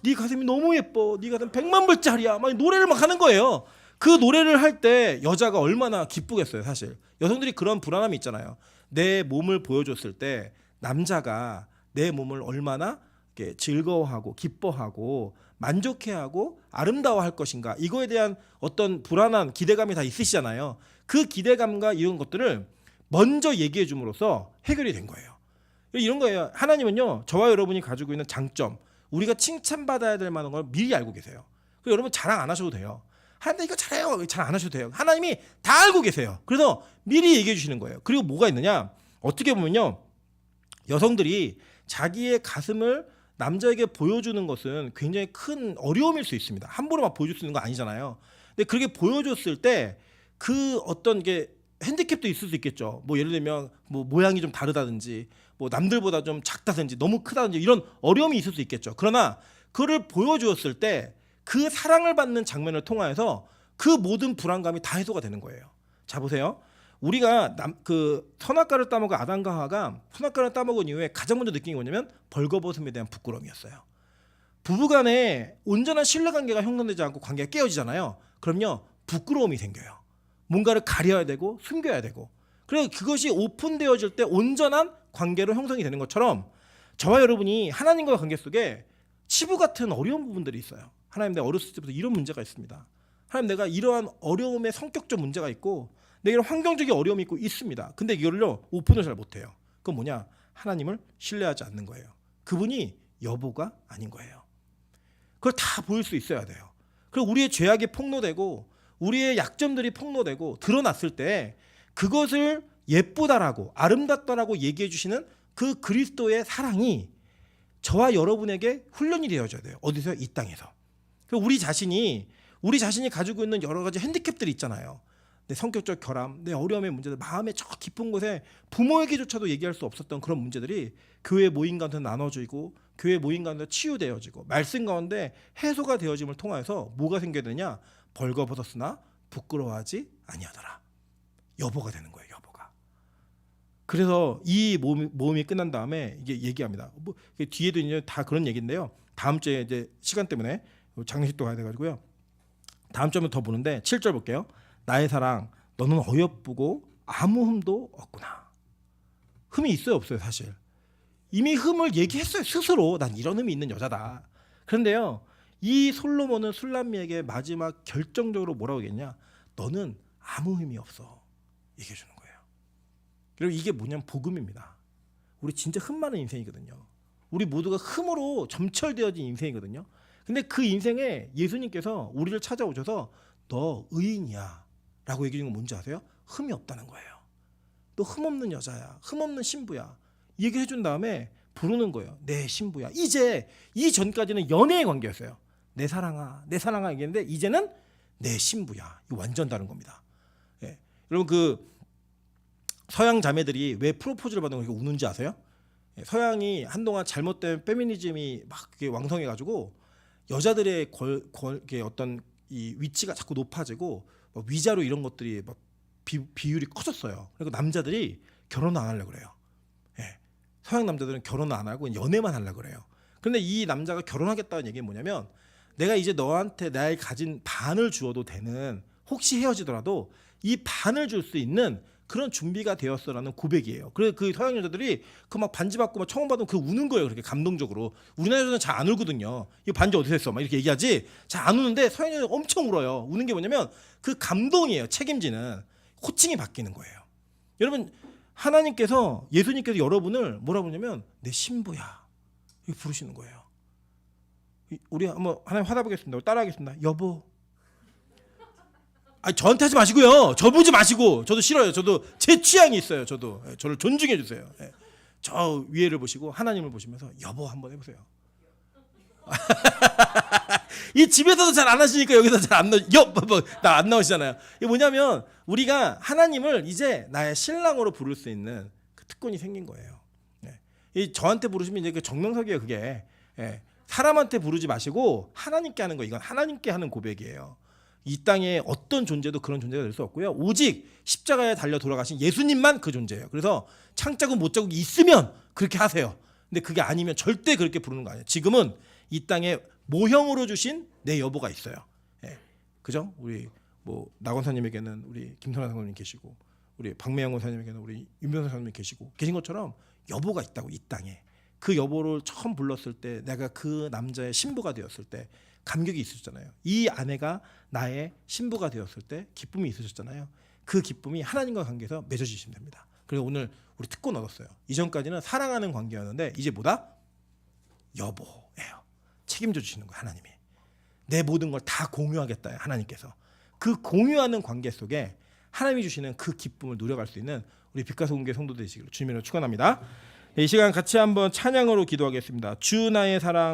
네 가슴이 너무 예뻐. 네 가슴 100만 불짜리야. 막 노래를 막 하는 거예요. 그 노래를 할 때 여자가 얼마나 기쁘겠어요. 사실 여성들이 그런 불안함이 있잖아요. 내 몸을 보여줬을 때 남자가 내 몸을 얼마나 이렇게 즐거워하고 기뻐하고 만족해하고 아름다워할 것인가, 이거에 대한 어떤 불안한 기대감이 다 있으시잖아요. 그 기대감과 이런 것들을 먼저 얘기해 줌으로써 해결이 된 거예요. 이런 거예요. 하나님은요 저와 여러분이 가지고 있는 장점, 우리가 칭찬받아야 될 만한 걸 미리 알고 계세요. 그래서 여러분 자랑 안 하셔도 돼요. 하나님 이거 잘해요. 잘 안 하셔도 돼요. 하나님이 다 알고 계세요. 그래서 미리 얘기해 주시는 거예요. 그리고 뭐가 있느냐, 어떻게 보면요 여성들이 자기의 가슴을 남자에게 보여주는 것은 굉장히 큰 어려움일 수 있습니다. 함부로 막 보여줄 수 있는 거 아니잖아요. 근데 그렇게 보여줬을 때 그 어떤 게 핸디캡도 있을 수 있겠죠. 뭐 예를 들면 뭐 모양이 좀 다르다든지 뭐 남들보다 좀 작다든지 너무 크다든지 이런 어려움이 있을 수 있겠죠. 그러나 그를 보여주었을 때 그 사랑을 받는 장면을 통하여서 그 모든 불안감이 다 해소가 되는 거예요. 자 보세요. 우리가 그 선악과를 따먹은 아담과 하와가 선악과를 따먹은 이후에 가장 먼저 느낀 게 뭐냐면 벌거벗음에 대한 부끄러움이었어요. 부부간에 온전한 신뢰관계가 형성되지 않고 관계가 깨어지잖아요. 그럼요 부끄러움이 생겨요. 뭔가를 가려야 되고 숨겨야 되고. 그래서 그것이 오픈되어질 때 온전한 관계로 형성이 되는 것처럼 저와 여러분이 하나님과의 관계 속에 치부 같은 어려운 부분들이 있어요. 하나님 내가 어렸을 때부터 이런 문제가 있습니다. 하나님 내가 이러한 어려움의 성격적 문제가 있고 내가 이런 환경적인 어려움이 있습니다. 근데 이거를요 오픈을 잘 못해요. 그건 뭐냐? 하나님을 신뢰하지 않는 거예요. 그분이 여보가 아닌 거예요. 그걸 다 보일 수 있어야 돼요. 그리고 우리의 죄악이 폭로되고 우리의 약점들이 폭로되고 드러났을 때 그것을 예쁘다라고 아름답다라고 얘기해 주시는 그 그리스도의 사랑이 저와 여러분에게 훈련이 되어져야 돼요. 어디서? 이 땅에서. 우리 자신이 가지고 있는 여러 가지 핸디캡들이 있잖아요. 내 성격적 결함, 내 어려움의 문제들, 마음의 저 깊은 곳에 부모에게조차도 얘기할 수 없었던 그런 문제들이 교회 모임 가운데 나눠지고 교회 모임 가운데 치유되어지고 말씀 가운데 해소가 되어짐을 통해서 뭐가 생겨야 되냐? 벌거벗었으나 부끄러워하지 아니하더라. 여보가 되는 거예요. 여보가. 그래서 이 모임이 끝난 다음에 이게 얘기합니다. 뭐 뒤에도 이제 다 그런 얘기인데요. 다음 주에 이제 시간 때문에 장례식도 가야 돼가지고요. 다음 주에 더 보는데 7절 볼게요. 나의 사랑, 너는 어여쁘고 아무 흠도 없구나. 흠이 있어요, 없어요, 사실. 이미 흠을 얘기했어요, 스스로. 난 이런 흠이 있는 여자다. 그런데요, 이 솔로몬은 술람미에게 마지막 결정적으로 뭐라고 얘기했냐? 너는 아무 흠이 없어. 얘기해 주는 거예요. 그리고 이게 뭐냐면 복음입니다. 우리 진짜 흠 많은 인생이거든요. 우리 모두가 흠으로 점철되어진 인생이거든요. 근데 그 인생에 예수님께서 우리를 찾아오셔서 너 의인이야 라고 얘기해 주는 건 뭔지 아세요? 흠이 없다는 거예요. 너 흠없는 여자야. 흠없는 신부야. 얘기해 준 다음에 부르는 거예요. 내 신부야. 이제 이전까지는 연애의 관계였어요. 내 사랑아, 내 사랑아 얘기했는데 이제는 내 신부야. 이거 완전 다른 겁니다. 예. 여러분 그 서양 자매들이 왜 프로포즈를 받는 거 이렇게 우는지 아세요? 예. 서양이 한동안 잘못된 페미니즘이 막 왕성해가지고 여자들의 어떤 이 위치가 자꾸 높아지고 위자료 이런 것들이 막 비율이 커졌어요. 그리고 남자들이 결혼 안 하려고 그래요. 예. 서양 남자들은 결혼 안 하고 연애만 하려고 그래요. 그런데 이 남자가 결혼하겠다는 얘기는 뭐냐면 내가 이제 너한테 나의 가진 반을 주어도 되는 혹시 헤어지더라도 이 반을 줄 수 있는 그런 준비가 되었어라는 고백이에요. 그래서 그 서양 여자들이 그 막 반지 받고 막 청혼 받으면 그 우는 거예요. 그렇게 감동적으로. 우리나라 여자는 잘 안 울거든요. 이거 반지 어디서 했어? 막 이렇게 얘기하지. 잘 안 우는데 서양 여자는 엄청 울어요. 우는 게 뭐냐면 그 감동이에요. 책임지는 호칭이 바뀌는 거예요. 여러분 하나님께서 예수님께서 여러분을 뭐라 부르냐면 내 신부야. 이렇게 부르시는 거예요. 우리 한번 하나님 화답 보겠습니다. 따라하겠습니다. 여보. 아니 저한테 하지 마시고요. 저 보지 마시고. 저도 싫어요. 저도 제 취향이 있어요. 저도 저를 존중해 주세요. 저 위에를 보시고 하나님을 보시면서 여보 한번 해보세요. 이 집에서도 잘 안 하시니까 여기서 잘 안 나 안 나오시잖아요. 이게 뭐냐면 우리가 하나님을 이제 나의 신랑으로 부를 수 있는 그 특권이 생긴 거예요. 이 저한테 부르시면 이제 그 정명석이에요. 그게 사람한테 부르지 마시고 하나님께 하는 거. 이건 하나님께 하는 고백이에요. 이 땅에 어떤 존재도 그런 존재가 될 수 없고요. 오직 십자가에 달려 돌아가신 예수님만 그 존재예요. 그래서 창자국 못자국이 있으면 그렇게 하세요. 근데 그게 아니면 절대 그렇게 부르는 거 아니에요. 지금은 이 땅에 모형으로 주신 내 여보가 있어요. 그죠? 우리 뭐 나권사님에게는 우리 김선아 선생님 계시고 우리 박매영 권사님에게는 우리 윤병선 선생님이 계신 것처럼 여보가 있다고 이 땅에. 그 여보를 처음 불렀을 때 내가 그 남자의 신부가 되었을 때 감격이 있으셨잖아요. 이 아내가 나의 신부가 되었을 때 기쁨이 있으셨잖아요. 그 기쁨이 하나님과 관계에서 맺어지시면 됩니다. 그래서 오늘 우리 특권 얻었어요. 이전까지는 사랑하는 관계였는데 이제 뭐다? 여보예요. 책임져 주시는 거예요. 하나님이. 내 모든 걸 다 공유하겠다. 하나님께서. 그 공유하는 관계 속에 하나님이 주시는 그 기쁨을 누려갈 수 있는 우리 빛가서 공개 성도 되시기를 주님으로 축원합니다. 이 시간 같이 한번 찬양으로 기도하겠습니다. 주 나의 사랑